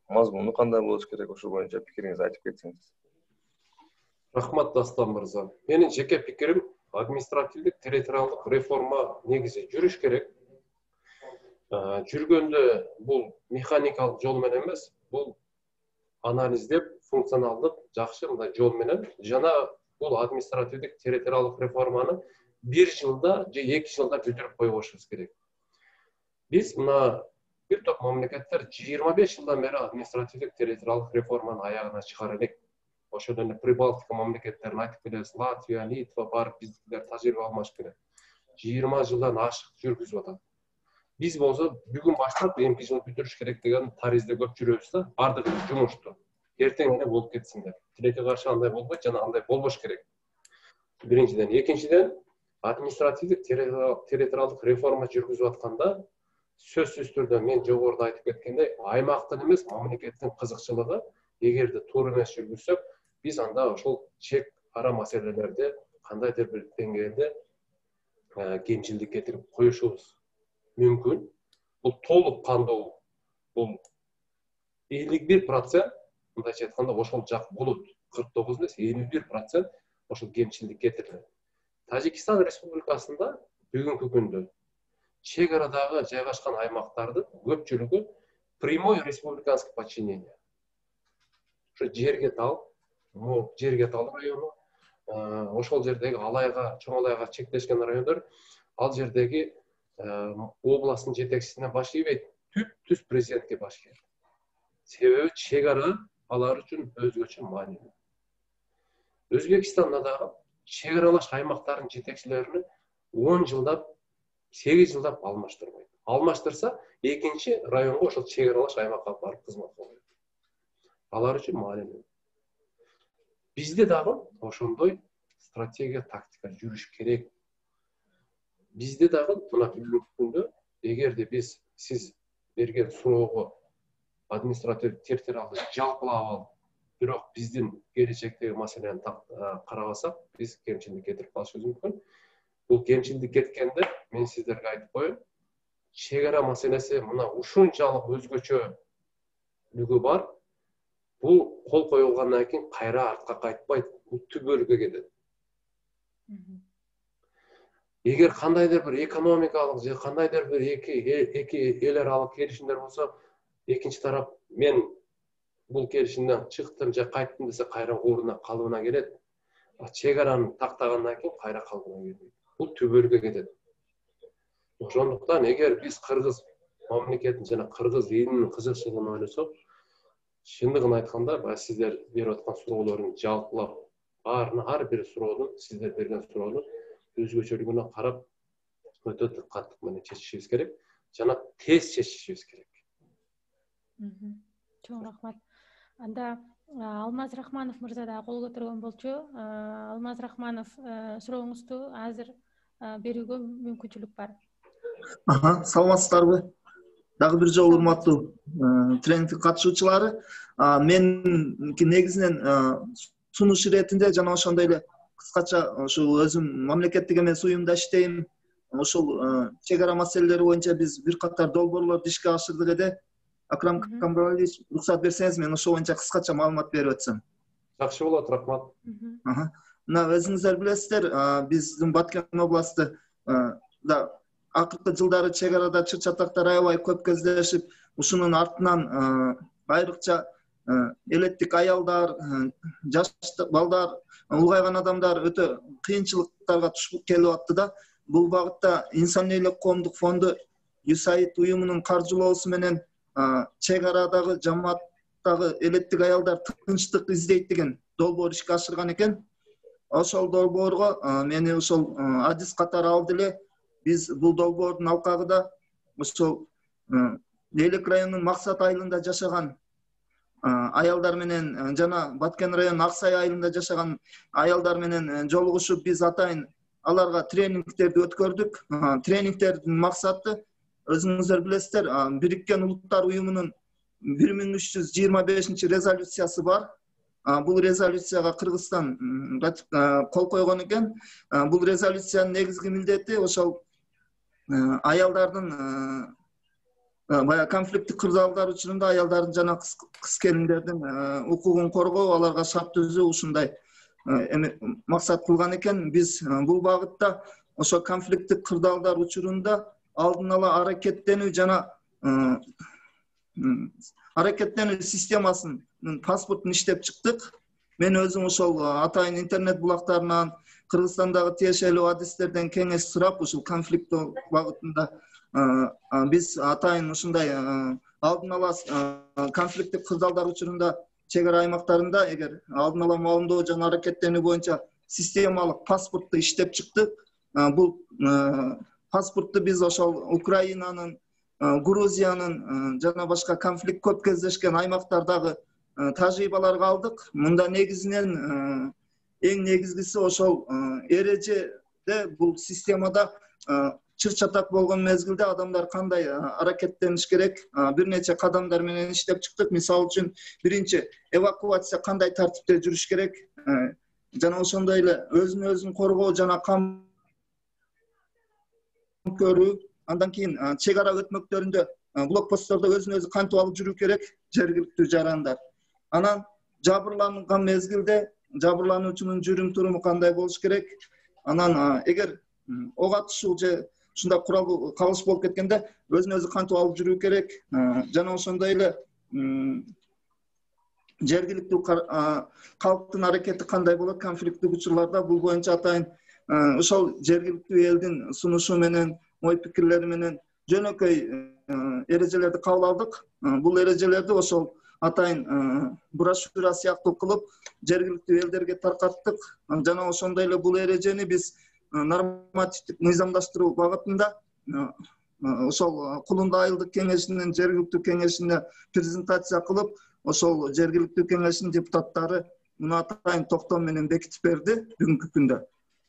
мазмуну кандай болуш керек? Ошол боюнча пикириңизди айтып кетсеңиз. Рахмат, Дастан мырза. Менин жеке пикирим, административдик территориалдык реформа негизи жүрүш керек. Жүргөндө бул механикалык жол менен эмес, бул анализдеп, функционалдык жакшы мындай жол менен жана бул административдик территориалдык реформаны 1 жылда же 2 жылда бүтүрүп койбошубуз керек. Биз мына бир топ мамлекеттер 25 жылдан бери административдик территориалдык реформаны аягына чыгара элек. Ошол эле Прибалтика мамлекеттерин айтып келебиз, Латвия, Литва барып биздикилер тажрыйба алмашып келет. 20 жылдан ашык жүргүзүп атат. Биз болсо бүгүн баштап эмки жыл бүтүрүш керек деген таризде көп жүрөбүз да, бардык жумушту. Эртең эле болуп кетсиндер. Тилекке каршы андай болбойт жана андай болбош керек. Биринчиден, экинчиден, административдик территориалдык реформа жүргүзүп атканда сөзсүз түрдө мен жогоруда айтып кеткендей, аймактын эмес, мамлекеттин кызыкчылыгы эгерде туура эмес жүргүзсөк, биз анда ошол чек ара маселелерди кандайдыр бир деңгээлде кемчилдик кетирип коюшубуз мүмкүн. Бул толук кандуу, бул 51%, мындайча айтканда ошол жак болот. 49 эмес, 51% ошол кемчилдик кетирилет. Тажикстан Республикасында бүгүнкү күндө чек арадагы жайгашкан аймактардын көпчүлүгү прямой республиканский подчинение. Ошо Жергетал району, ошол жердеги Алайга, Чоң Алайга чектешкен райондор, ал жердеги областын жетекчисине баш ийбейт, түп-түз президентке баш ийет. Себеби чек ара алар үчүн өзгөчө маанилүү. Өзбекстанда дагы чек аралаш аймактардын жетекчилерини 10 жылдап, 8 жылдап алмаштырбайт. Алмаштырса, экинчи районго ошол чек аралаш аймакка барып кызмат кылат. Алар үчүн маанилүү. Бизде дагы ошондой стратегия, тактика жүрүш керек. Бизде дагы мына бүгүнкү күндө эгерде биз сиз берген суроого административдик территориалды жалпылап алып, бирок биздин келечектеги маселени карабасак, биз кемчилдик кетирип калышыбыз мүмкүн. Бул кемчилдик кеткенде мен сиздерге айтып коеюн, чек ара маселеси мына ушунчалык өзгөчөлүгү бар. Бул кол коюлгандан кийин кайра артка кайтпайт, бул түбөлүккө кетет. Эгер кандайдыр бир экономикалык же кандайдыр бир эки эл аралык келишимдер болсо, экинчи тарап мен бул келишимден чыктым же кайттым десе кайра ордуна калыбына келет. Чек араны тактагандан кийин кайра калыбына келбейт. Бул түбөлүккө кетет. Ошондуктан эгер биз Кыргыз мамлекетин жана Кыргыз элинин кызыкчылыгын ойлосок, чындыгын айтканда, сиздер берип аткан суроолордун жалпылап баарына, ар бир суроодун, сиздер берген суроодун өзгөчөлүгүнө карап, өтө диккаттык менен чечишибиз керек, жана тез чечишибиз керек. Чоң рахмат. Анда Алмаз Рахманов мырза да кол көтөргөн болчу. Алмаз Рахманов, сурооңузду азыр берүүгө мүмкүнчүлүк бар. Саламатсыздарбы? Дагы бир жолу урматтуу тренингдин катышуучулары. Мен негизинен сунуш иретинде жана ошондой эле кыскача ошол өзүм мамлекеттик эмес уюмда иштейм. Ошол чек ара маселелери боюнча биз бир катар долбоорлорду ишке ашырдык эде. Акрам Камбаралиевич, уруксат берсеңиз, мен ошол боюнча кыскача маалымат берип өтсөм. Жакшы болот, рахмат. Мына өзүңүздөр билесиздер, биздин Баткен областы да акыркы жылдары чек арада чыр-чатактар аябай көп кездешип, ушунун артынан айрыкча элеттик аялдар, жаш балдар, улгайган адамдар өтө кыйынчылыктарга туш келип атты да. Бул багытта Инсан элек коомдук фонду USAID уюмунун каржылоосу менен чек арадагы жамааттагы элеттик аялдар тынчтык издейт деген долбоор ишке ашырган экен. Ошол долбоорго мени ошол адис катары алды эле. Биз бул долбоордун алкагында ошол Элек районунун Максат айылында жашаган аялдар менен жана Баткен районунун Аксай айылында жашаган аялдар менен жолугушуп биз атайын аларга тренингтерди өткөрдүк. Тренингтердин максаты өзүңүздөр билесиздер, Бириккен Улуттар уюмунун 1325 резолюциясы бар. Бул резолюцияга Кыргызстан кол койгон экен. Бул резолюциянын негизги милдети ошол аялдардын бая конфликттик кырдаалдар учурунда аялдардын жана кыз келиндердин укугун коргоо, аларга шарт түзүү ушундай максат кылган экен. Биз бул багытта ошо конфликттик кырдаалдар учурунда алдын ала аракеттенүү жана аракеттенүү системасынын паспортун иштеп чыктык. Мен өзүм ошол атайын интернет булактарынан Кыргызстандагы тиешелүү адистерден кеңеш сурап, ушул конфликт багытында биз атайын ушундай алдын ала конфликттик кырдаалдар учурунда чек ара аймактарында эгер алдын ала маалымдоо жана аракеттенүү боюнча системалык паспортту иштеп чыктык. Бул паспортту биз ошол Украинанын, Грузиянын жана башка конфликт көп кездешкен аймактардагы тажрыйбаларга алдык. Мында негизинен эң негизгиси ошол эрежеде бул системада чыр-чатак болгон мезгилде адамдар кандай аракеттениш керек, бир нече кадамдар менен иштеп чыктык. Мисалы үчүн биринчи эвакуация кандай тартипте жүрүш керек, жана ошондой эле өзүн өзүн коргоо жана кам көрүү. Андан кийин чек ара өтмөктөрүндө блокпосттордо өзүн өзү кантип алып жүрүү керек, жергиликтүү жарандар. Анан жабырланган мезгилде жабырлануучунун жүрүм туруму кандай болуш керек. Анан эгер ок атышуу же ушундай курал калыш болуп кеткенде өзүн өзү кантип алып жүрүү керек. Жана ошондой эле жергиликтүү калктын аракети кандай болот конфликттик учурларда. Бул боюнча атайын ошол жергиликтүү элдин сунушу менен, ой пикирлери менен жөнөкөй эрежелерди кабыл алдык. Бул эрежелерди ошол атайын брошюра сыяктуу кылып жергиликтүү элдерге таркаттык. Жана ошондой эле бул эрежени биз нормативдик мыйзамдаштыруу багытында ошол Кулунда айылдык кеңешинин жергиликтүү кеңешине презентация кылып, ошол жергиликтүү кеңештин депутаттары муну атайын токтом менен бекитип берди бүгүнкү күндө.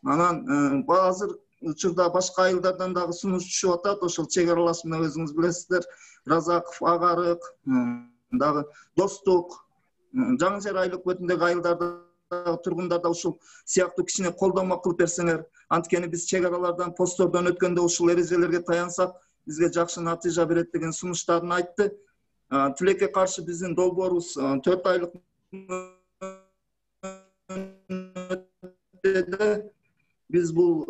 Анан азыр учурда башка айылдардан дагы сунуш түшүп атат. Ошол чек аралашманы өзүңүз билесиздер, Разаков, Агарык, дагы Достук, Жаңы Жер айыл өкмөтүндөгү айылдарда тургундарда ушул сыяктуу кичине колдонма кылып берсеңер, анткени биз чек аралардан, посттордон өткөндө ушул эрежелерге таянсак, бизге жакшы натыйжа берет деген сунуштарын айтты. Тилекке каршы биздин долбоорубуз 4 айлык биз бул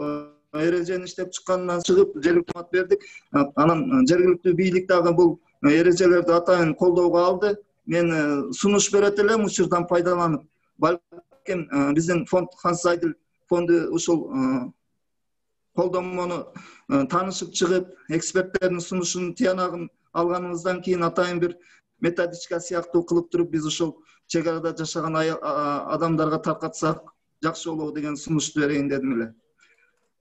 эрежени иштеп чыккандан чыгып жергиликтүү мат бердик. Анан жергиликтүү бийлик дагы бул эрежелерди атайын колдоого алды. Мен сунуш берет элем учурдан пайдаланып. Балким биздин фонд Хансайдыл фонду ушул колдонмону таанышып чыгып, эксперттердин сунушунун тыянагын алганыбыздан кийин атайын бир методичка сыяктуу кылып туруп биз ушул чек арада жашаган адамдарга таркатсак жакшы болобу деген сунушту берейин дедим эле.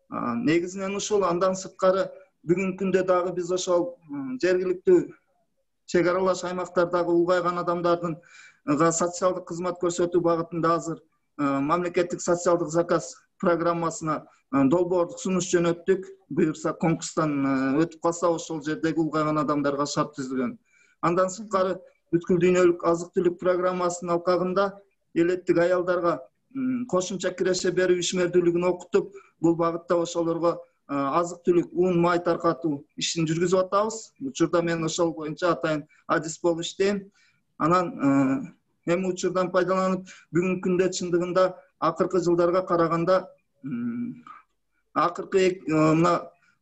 Негизинен ушул. Андан сырткары бүгүнкү күндө дагы биз ошол жергиликтүү чек аралаш аймактардагы улгайган адамдардын социалдык кызмат көрсөтүү багытында азыр мамлекеттик социалдык заказ программасына долбоордук сунуш жөнөттүк. Буюрса конкурстан өтүп калса ошол жердеги улгайган адамдарга шарт түзүлгөн. Андан сырткары бүткүл дүйнөлүк азык түлүк программасынын алкагында элеттик аялдарга кошумча киреше берүү ишмердүүлүгүн окутуп, бул багытта ошолорго азык түлүк, ун, май таркатуу ишин жүргүзүп атабыз. Учурда мен ошол боюнча атайын адис болуп иштейм. Анан эми учурдан пайдаланып бүгүнкү күндө чындыгында акыркы жылдарга караганда акыркы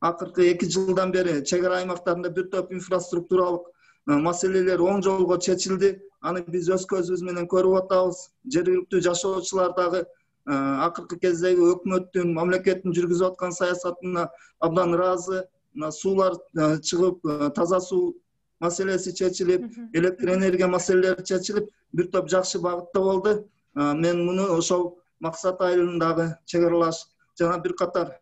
2 жылдан бери чек ара аймактарында бир топ инфраструктуралык маселелер оң жолго чечилди. Аны биз өз көзүбүз менен көрүп атабыз. Жергиликтүү жашоочулар дагы акыркы кездеги өкмөттүн, мамлекеттин жүргүзүп аткан саясатына абдан ыраазы. мына суулар чыгып, таза суу маселеси чечилип, электр энергия маселелери чечилип, бир топ жакшы багытта болду. Мен муну ошол максат айылындагы чек аралаш жана бир катар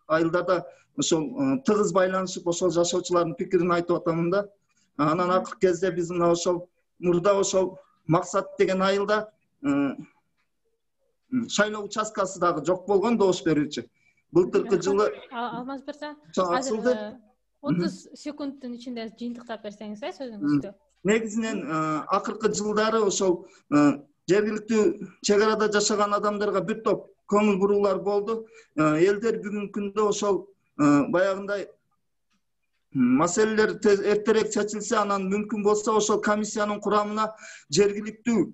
айылдарда ошол тыгыз байланышып, ошол жашоочулардын пикирин айтып атамын да. Анан акыркы кезде биз мына ошол мурда ошол максат деген айылда шайлоо участкасы дагы жок болгон, добуш берүүчү. Былтыркы жылы Алмаз Мырза, ачылды. 30 секундтун ичинде жыйынтыктап берсеңиз сөзүңүздү. Негизинен акыркы жылдары ошол жергиликтүү чек арада жашаган адамдарга бир топ көңүл буруулар болду. Элдер бүгүнкү күндө ошол баягындай маселелер эртерээк чечилсе, анан мүмкүн болсо ошол комиссиянын курамына жергиликтүү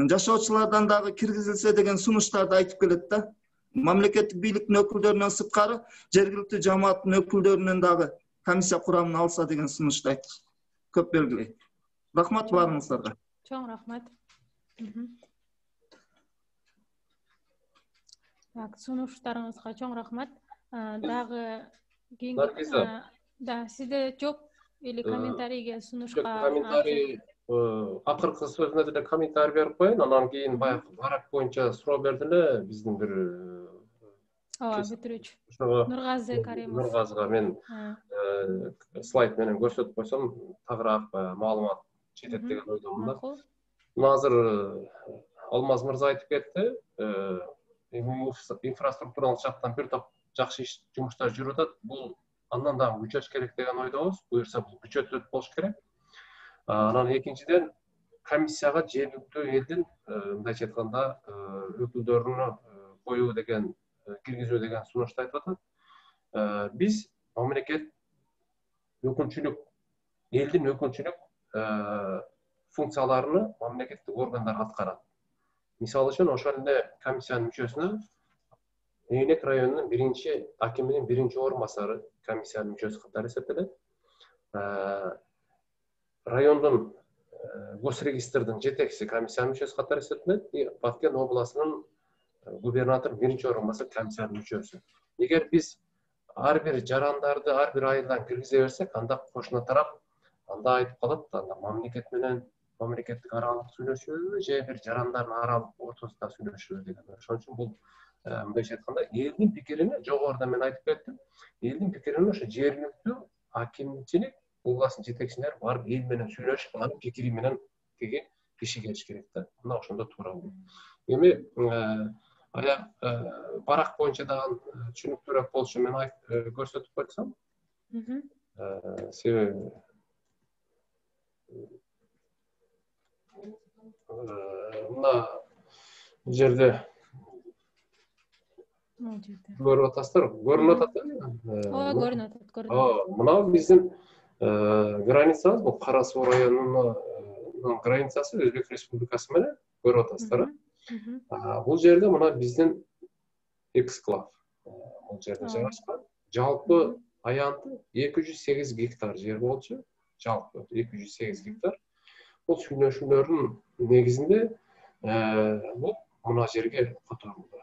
жашоочулардан дагы киргизилсе деген сунуштарды айтып келет да. Мамлекеттик бийликтин өкүлдөрүнөн сырткары жергиликтүү жамааттын өкүлдөрүнөн дагы комиссия курамына алса деген сунушту айтты. Көп белгилейт. Рахмат баарыңыздарга. Чоң рахмат. Так, сунуштарыңызга чоң рахмат. Дагы да, сизде жок или комментарийге, сунушка? Комментарий, акыркы сөзүнө деле комментарий берип коеюн, анан кийин баягы барак боюнча суроо берди эле биздин бир бүтүрүүчү Нургазы Каримов. Нургазыга мен слайд менен көрсөтүп койсом, тагыраак маалымат жетет деген ойдомун да. Мына азыр Алмаз мырза айтып кетти, инфраструктуралык жактан бир топ жакшы жумуштар жүрүп атат. Бул андан дагы күчөш керек деген ойдобуз. Буюрса бул күчөтүлөт болуш керек. Анан экинчиден комиссияга жергиликтүү элдин мындайча айтканда өкүлдөрүнө коюу деген, киргизүү деген сунушту айтып атат. Биз мамлекет өкүнчүлүк, элдин өкүнчүлүк функцияларını мамлекеттик органдар аткарат. Мисалы үчүн ошол эле комиссиянын мүчөсүнө Эйнек районунун биринчи акиминин биринчи орун басары комиссиянын мүчөсү катары эсептелет. Райондун госрегистрдин жетекчиси комиссиянын мүчөсү катары эсептелет. Баткен областынын губернатор биринчи орун басары комиссиянын мүчөсү. Эгер биз ар бир жарандарды ар бир айылдан киргизе берсек, анда кошуна тарап анда айтып калат, анда мамлекет менен мамлекеттик аралык сүйлөшүү же бир жарандардын аралык ортосунда сүйлөшүү деген. Ошон үчүн бул мындайча айтканда элдин пикирине, жогоруда мен айтып кеттим, элдин пикирине ошо жергиликтүү акимчилик, областын жетекчилери барып эл менен сүйлөшүп, анын пикири менен тиги киши келиш керек да. Мына ошондо туура болот. Эми барак боюнча дагы түшүнүктүүрөөк болушу мен көрсөтүп койсом. Себеби мына жерде көрүп атасыздар, көрүнүп атат. Көрүнүп атат. Мына биздин границабыз, бул Кара Суу районунун границасы Өзбек Республикасы менен көрүп атасыздар. Бул жерде мына биздин эксклав. Бул жерде жайгашкан. Жалпы аянты 208 гектар жер болчу. Жалпы 208 гектар. Бул сүйлөшүүлөрдүн негизинде бул мына жерге которулду.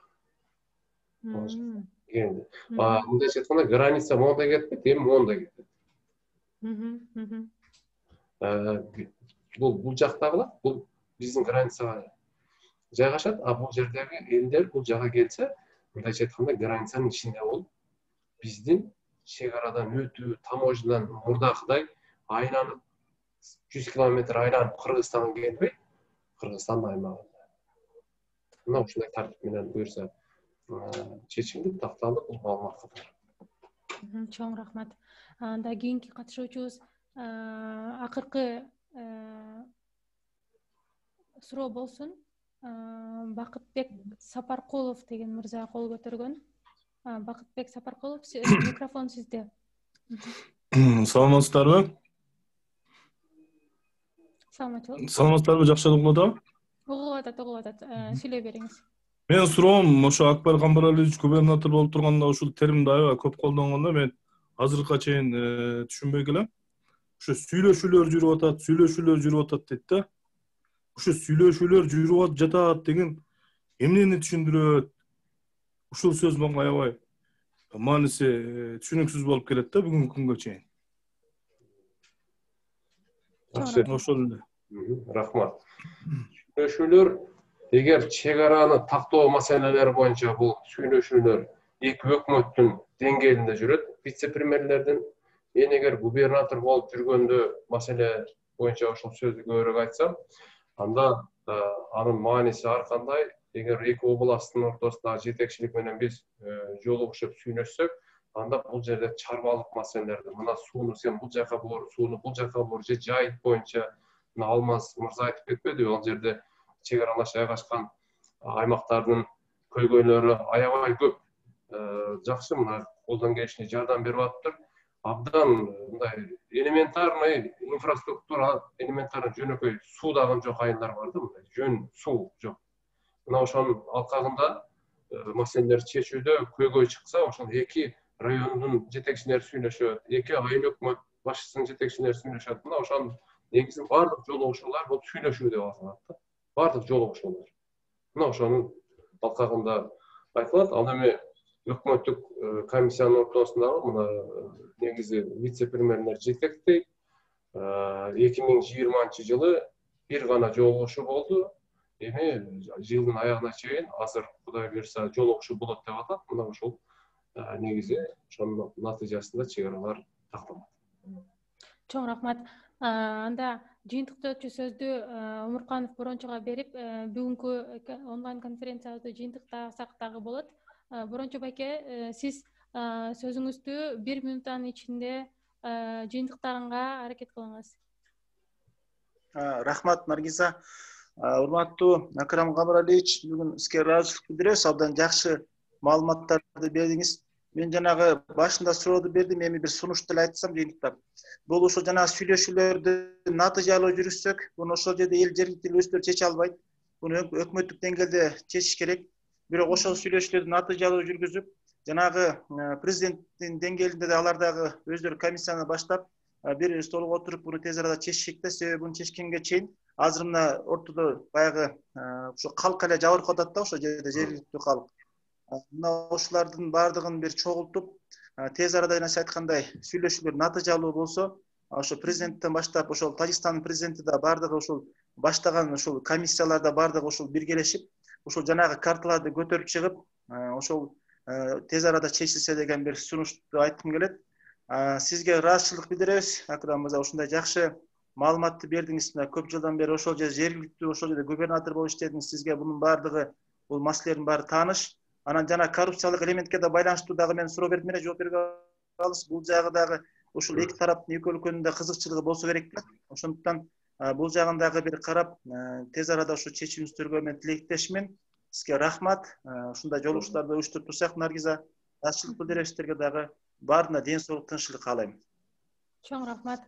Мындайча айтканда граница монда кетпейт, эми монда кетет. Бул жактагылар, бул биздин границага жайгашат, а бул жердеги элдер бул жага келсе, мындайча айтканда границанын ичинде болуп, биздин чек арадан өтүү, таможнядан мурдакыдай айланып 100 километр айланып Кыргызстанга келбей, Кыргызстандын аймагында. Мына ушундай тартип менен буюрса чечимди такталды бул маалымат катары. Чоң рахмат. Анда кийинки катышуучубуз акыркы суроо болсун. Бакытбек Сапаркулов деген мырза кол көтөргөн. Бакытбек Сапаркулов, микрофон сизде. Саламатсыздарбы? Саламатсыздарбы, жакшы угулуп атабы? Угулуп атат. Сүйлөй бериңиз. Мен суроом, ошо Акбар Камбаралиевич губернатор болуп турганда ушул термди аябай көп колдонгондо мен азыркыга чейин түшүнбөй келем. Ошо сүйлөшүүлөр жүрүп атат дейт да. Ошо сүйлөшүүлөр жүрүп жатат деген эмнени түшүндүрөт? Ушул сөз мага аябай Manisi түшүнүксүз болуп келет да бүгүнкү күнгө чейин. Ошол эле. Рахмат. Сүйлөшүүлөр эгер чек араны тактоо маселелери боюнча бул сүйлөшүүлөр эки өкмөттүн деңгээлинде жүрөт, вице-премьерлердин. Мен эгер губернатор болуп жүргөндө маселе боюнча ошол сөздү көбүрөөк айтсам, анда анын мааниси ар кандай. Эгер эки областтын ортосундагы жетекчилик менен биз жолугушуп сүйлөшсөк, анда бул жерде чарбалык маселелерди, мына сууну сен бул жака бор, сууну бул жака бор, же жайыт боюнча мына Алмаз мырза айтып кетпедиби, ал жерде чек аралаш жайгашкан аймактардын көйгөйлөрү аябай көп. Жакшы, мына колдон келишинче жардам берип атыптыр. Абдан мындай элементарный инфраструктура, элементарный жөнөкөй суу дагы жок айылдар бар да, мындай жөн суу жок. Мына ошонун алкагында маселелерди чечүүдө көйгөй чыкса, ошол эки райондун жетекчилери сүйлөшөт, эки айыл өкмөт башчысынын жетекчилери сүйлөшөт. Мына ошонун негизи бардык жолугушуулар бул сүйлөшүү деп аталат да. Бардык жолугушуулар. Мына ошонун алкагында айтылат. Ал эми өкмөттүк комиссиянын ортосундагы мына негизи вице-премьерлер жетектейт. 2020-жылы бир гана жолугушуу болду. Эми жылдын аягына чейин азыр Кудай буйрса жолугушуу болот деп атат. Мына ошол негизи ошонун натыйжасында чек аралар такталат. Чоң рахмат. Анда жыйынтыкты сөздү Умурканов Борончуга берип, бүгүнкү онлайн конференциябызды жыйынтыктасак дагы болот. Борончу байке, сиз сөзүңүздү 1 минуттан ичинде жыйынтыктаганга аракет кылыңыз. Рахмат, Наргиза. Урматтуу Акрам Камаралиевич, бүгүн сизге ыраазычылык билдиребиз. Абдан жакшы маалыматтарды бердиңиз. Мен жанагы башында сурооду бердим, эми бир сунуш деле айтсам жыйынтыктап. Бул ошо жанагы сүйлөшүүлөрдү натыйжалуу жүрүшсөк, муну ошол жерде эл жергиликтүү өзүлөрү чече албайт. Муну өкмөттүк деңгээлде чечиш керек. Бирок ошол сүйлөшүүлөрдү натыйжалуу жүргүзүп, жанагы президенттин деңгээлинде да алар дагы өздөрү комиссияны баштап, бир столго отуруп муну тез арада чечишик да. Себеби муну чечкенге чейин азыр мына ортодо баягы ошо калк эле жабыркап атат да, ошол жерде жергиликтүү калк. Мына ошолардын баардыгын бир чогултуп, тез арада сиз айткандай сүйлөшүүлөр натыйжалуу болсо, ошо президенттен баштап, ошол Тажикстандын президенти да баардыгы ошол баштаган ошол комиссияларда баардыгы ошол биргелешип, ошол жанагы карталарды көтөрүп чыгып, ошол тез арада чечилсе деген бир сунушту айткым келет. Сизге ыраазычылык билдиребиз, Акрам мырза, ушундай жакшы маалыматты бердиңиз. Көп жылдан бери ошол жерде жергиликтүү, ошол жерде губернатор болуп иштедиңиз. Сизге бунун баардыгы, бул маселелердин баары тааныш. Анан жана коррупциялык элементке да байланыштуу дагы мен суроо бердим эле, жооп бере аласыз. Бул жагы дагы ушул эки тараптын эки өлкөнүн да кызыкчылыгы болсо керек да. Ошондуктан бул жагын дагы бир карап, тез арада ушу чечүүңүздөргө мен тилектешмин. Сизге рахмат. Ушундай жолугушууларды уюштуруп турсак, Наргиза, ыраазычылык билдиребиз сиздерге дагы. Баарына ден соолук, тынччылык каалайм. Чоң рахмат.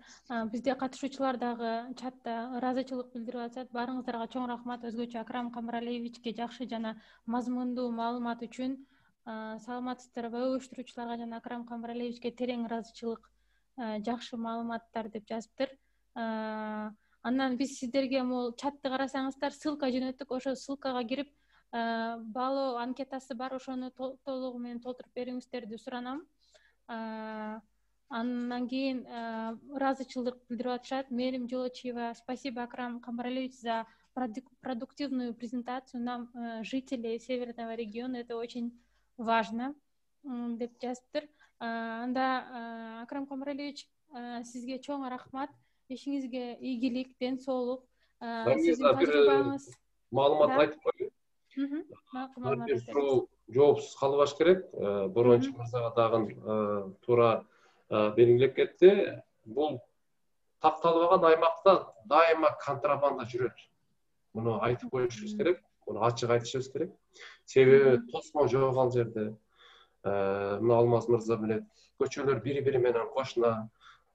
Бизде катышуучулар дагы чатта ыраазычылык билдирип атышат. Баарыңыздарга чоң рахмат. Өзгөчө Акрам Камаралиевичке жакшы жана мазмундуу маалымат үчүн. Саламатсыздарбы? Уюштуруучуларга жана Акрам Камаралиевичке терең ыраазычылык, жакшы маалыматтар деп жазыптыр. Андан биз сиздерге могул чатты карасаңыздар, ссылка жөнөттүк. Ошо ссылкага кирип, баалоо анкетасы бар, ошону толугу менен толтуруп бериңиздерди суранам. Андан кийин ыраазычылык билдирип атышат. Мээрим Жолочиева: спасибо, Акрам Камаралиевич, за продуктивную презентацию. Нам, жители Северного региона, это очень важно, деп жазыптыр. Анда Акрам Камаралиевич, сизге чоң рахмат. Ишиңизге ийгилик, ден соолук. Сиздин тажрыйбаңыз. Маалымат айтып койгон. Бир суроо жоопсуз калбаш керек. Борончу мырзага дагы туура белгилеп кетти. Бул такталбаган аймакта дайыма контрабанда жүрөт. Муну айтып коюшубуз керек, муну ачык айтышыбыз керек. Себеби тосмо жок ал жерде. Мына Алмаз мырза билет, көчөлөр бири-бири менен кошуна.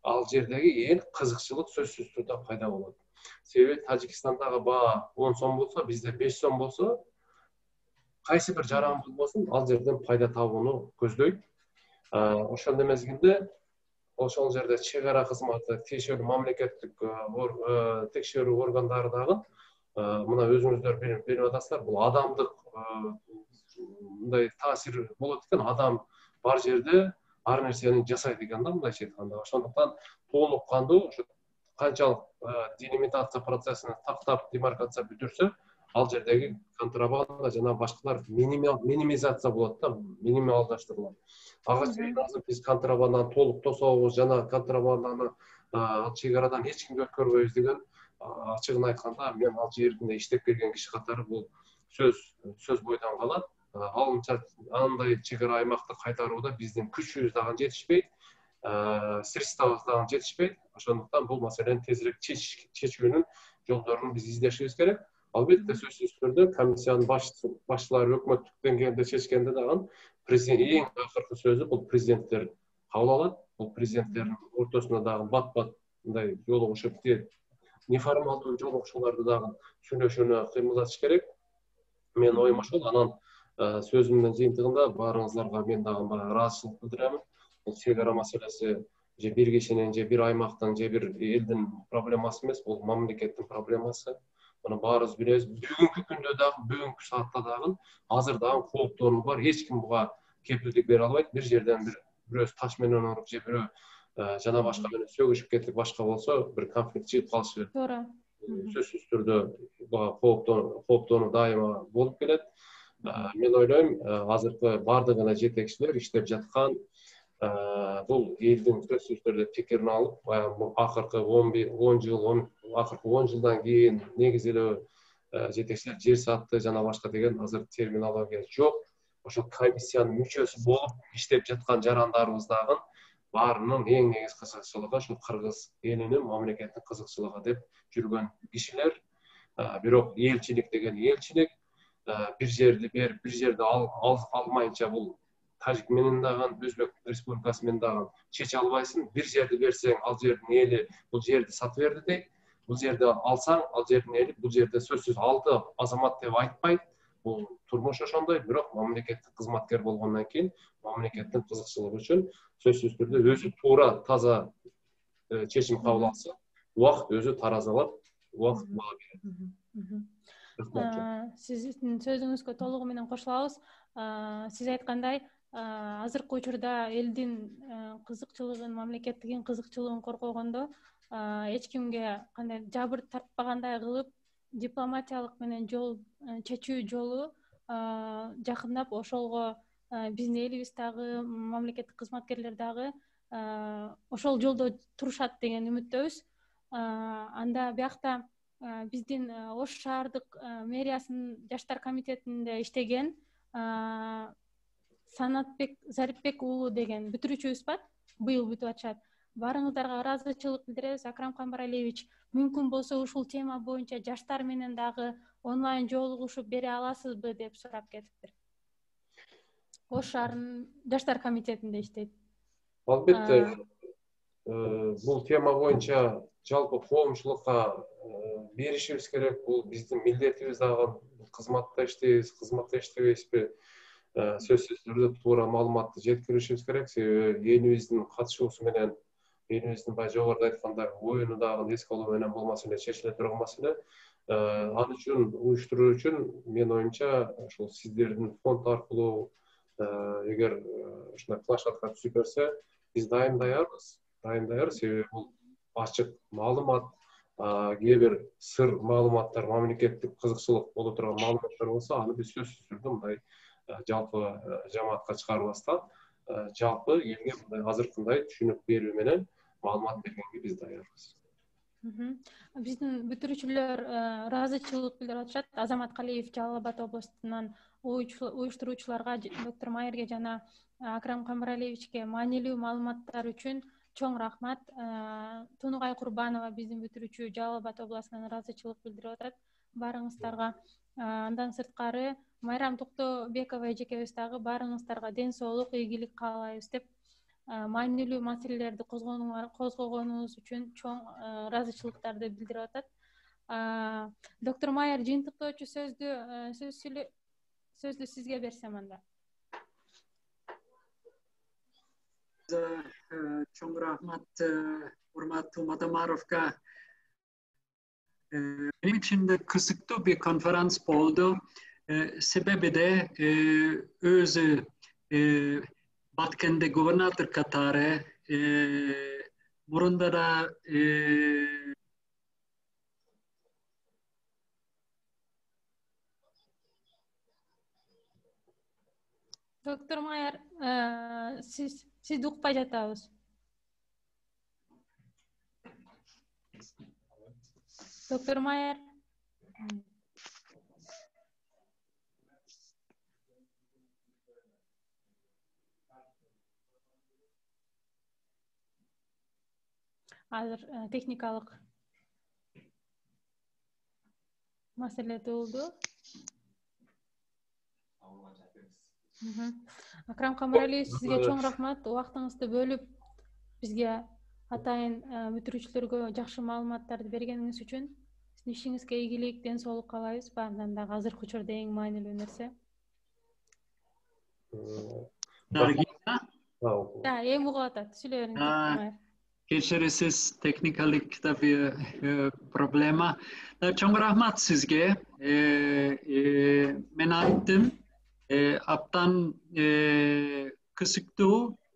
Ал жердеги эл кызыкчылык сөзсүз түрдө пайда болот. Себеби Тажикстандагы баа 10 сом болсо, бизде 5 сом болсо, кайсы бир жаран болбосун, ал жерден пайда табууну көздөйт. Ошол мезгилде ошол жерде чек ара кызматы, тиешелүү мамлекеттик текшерүү органдары дагы мына өзүңүздөр билип атасыздар, бул адамдык мындай таасир болот экен, адам бар жерде ар нерсени жасайт экен да, мындайча айтканда. Ошондуктан толук кандуу ушу канчалык делимитация процессин тактап демаркация бүтүрсө, ал жердеги контрабанда жана башкалар минимизация болот да, минималдаштырылат. Ага чейин азыр биз контрабанданы толук тособуз жана контрабанданы чек арадан эч кимге өткөрбөйбүз деген ачыгын айтканда мен ал жерде иштеп келген киши катары бул сөз бойдон калат. Алынча андай чек ара аймакты кайтарууда биздин күчүбүз дагы жетишпейт, средствобуз дагы жетишпейт. Ошондуктан бул маселени тезирээк чечүүнүн жолдорун биз издешибиз керек. Албетте сөзсүз түрдө комиссиянын башчылары өкмөттүк деңгээлде чечкенде дагы эң акыркы сөзү бул президенттер кабыл алат. Бул президенттердин ортосуна дагы бат-бат мындай жолугушуп, неформалдуу жолугушууларды дагы сүйлөшүүнү кыймылдатыш керек. Мен оюм ошол. Анан сөзүмдүн жыйынтыгында баарыңыздарга мен дагы ыраазычылык билдирем. Бул чек ара маселеси же бир кишинин, же бир аймактын, же бир элдин проблемасы эмес, бул мамлекеттин проблемасы. Муну баарыбыз билебиз. Бүгүнкү күндө дагы, бүгүнкү саатта дагы азыр дагы кооптонуу бар. Эч ким буга кепилдик бере албайт. Бир жерден бирөөсү таш менен уруп, же бирөө жана башка менен сөгүшүп кетип башка болсо, бир конфликт чыгып калышы керек. Туура. Сөзсүз түрдө буга кооптонуу дайыма болуп келет. Мен ойлойм, азыркы бардыгына жетекчилер иштеп жаткан бул элдин сөзсүз түрдө пикирин алып, акыркы 10 жыл, акыркы 10 жылдан кийин негизелөө жетекчилер жер сатты жана башка деген азыр терминология жок. Ошо комиссиянын мүчөсү болуп иштеп жаткан жарандарыбыздагы баарынын эң негизги кызыкчылыгы ошо кыргыз элинин мамлекеттин кызыкчылыгы деп жүргөн кишилер. Бирок элчилик деген элчилик, бир жерди берип, бир жерди алмайынча бул Тажик менен дагы, Өзбек республикасы менен дагы чече албайсың. Бир жерди берсең, ал жердин эли бул жерди сатып берди дейт. Бул жерди алсаң, ал жердин эли бул жерде сөзсүз алды азамат деп айтпайт. Бул турмуш ошондой, бирок мамлекеттик кызматкер болгондон кийин мамлекеттин кызыкчылыгы үчүн сөзсүз түрдө өзү туура, таза чечим кабыл алса, убакыт өзү таразалап, убакыт баа берет. Сиздин сөзүңүзгө толугу менен кошулабыз. Сиз айткандай, азыркы учурда элдин кызыкчылыгын, мамлекеттин кызыкчылыгын коргогондо эч кимге кандай жабыр тартпагандай кылып, дипломатиялык менен жол чечүү жолу жакындап, ошолго биздин элибиз дагы, мамлекеттик кызматкерлер дагы ошол жолдо турушат деген үмүттөбүз. Анда биякта биздин Ош шаардык мэриясынын жаштар комитетинде иштеген Санатбек Зарипбек уулу деген бүтүрүүчүбүз бар. Быйыл бүтүп атышат. Баарыңыздарга ыраазычылык билдиребиз. Акрам Камбаралиевич, мүмкүн болсо ушул тема боюнча жаштар менен дагы онлайн жолугушуп бере аласызбы деп сурап кетиптир. Ош шаарынын жаштар комитетинде иштейт. Албетте, бул тема боюнча жалпы коомчулукка беришибиз керек. Бул биздин милдетибиз дагы. Кызматта иштейбиз, кызматта иштебейбизби? Сөзсүз түрдө туура маалыматты жеткиришибиз керек. Себеби элибиздин катышуусу менен, элибиздин баягы жогоруда айткандай оюну дагы эске алуу менен бул маселе чечиле турган маселе. Ал үчүн уюштуруу үчүн мен оюмча ошол сиздердин фонд аркылуу эгер ушундай площадка түзүп берсе, биз дайым даярбыз. Себеби бул ачык маалымат, кээ бир сыр маалыматтар, мамлекеттик кызыкчылык боло турган маалыматтар болсо, аны биз сөзсүз түрдө мындай жалпы жамаатка чыгарбастан, жалпы элге мындай азыркындай түшүнүк берүү менен маалымат бергенге биз даярбыз. Биздин бүтүрүүчүлөр ыраазычылык билдирип атышат. Азамат Калиев Жалал Абад областынан уюштуруучуларга, доктор Майерге жана Акрам Камбаралиевичке маанилүү маалыматтар үчүн чоң рахмат. Тунугай Курбанова биздин бүтүрүүчү Жалал Абад областынан ыраазычылык билдирип атат баарыңыздарга. Андан сырткары Майрам Токтобекова эжекебиз дагы баарыңыздарга ден соолук, ийгилик каалайбыз деп маанилүү маселелерди козгогонуңуз үчүн чоң ыраазычылыктарды билдирип атат. Доктор Майер, жыйынтыктоочу сөздү сизге берсем анда. Чоң рахмат урматтуу Мадамаровга. Benim için de kısıklı bir konferans oldu. Sebebi de özü Batkende gubernatör katары murunda da Доктор Майер, сизди укпай жатабыз. Доктор Майер. Азыр техникалык маселе болду. Акрам Камаралиев, сизге чоң рахмат. Убактыңызды бөлүп бизге атайын бүтүрүүчүлөргө жакшы маалыматтарды бергениңиз үчүн сиздин ишиңизге ийгилик, ден соолук каалайбыз. Баарынан дагы азыркы учурда эң маанилүү нерсе. Эң угуп атат. Сүйлөй бериңиз. Geçerisiz teknikalik de bir problema. Çok rahmat sizge. Ben aittim. Aptan kısıktı.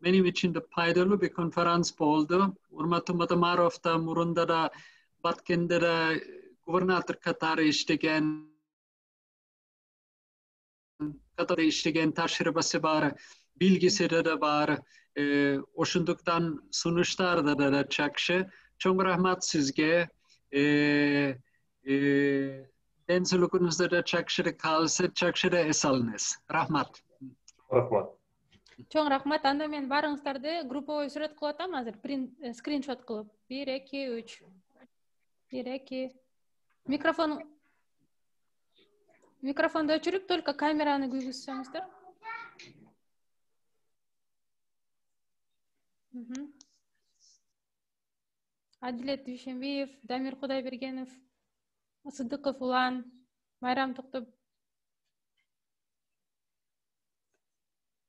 Benim için de faydalı bir konferans oldu. Urmatı Matamarof'ta, Murunda da, Batken'de de gubernatör Katar'ı işlegen taşribası var, bilgisi de var. Oşunduktan sonuçlar da çakşı. Çok rahmat sizge. Densulukunuzda da çakşı kalsa çakşı da esalınız. Rahmat. Rahmat. Çok rahmat. Anda men barыңыздарды групповой сүрөт кылып атам азыр, скриншот кылып. 1 2 3. 1 2. Микрофонду өчүрүп, только камераны күйгүзсөңүздөр. Адилет Дүйшенбиев, Дамир Кудайбергенов, Сыдыков Улан, Майрам Токтоп,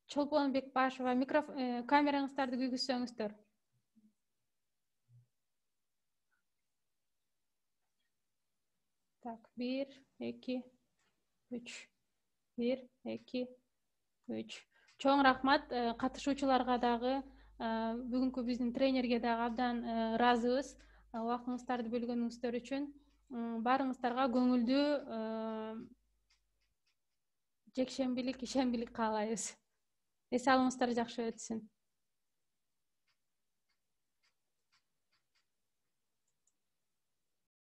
Чолпон Бекбашева, камераңыздарды күйгүзсөңүздөр. Так, 1 2 3. 1 2 3. Чоң рахмат катышуучуларга дагы, бүгүнкү биздин тренерге дагы абдан ыраазыбыз. Убактыңыздарды бөлгөнүңүздөр үчүн. Барыңыздарга көңүлдүү жекшембилик, ишембилик каалайбыз. Эс алыңыздар жакшы өтсүн.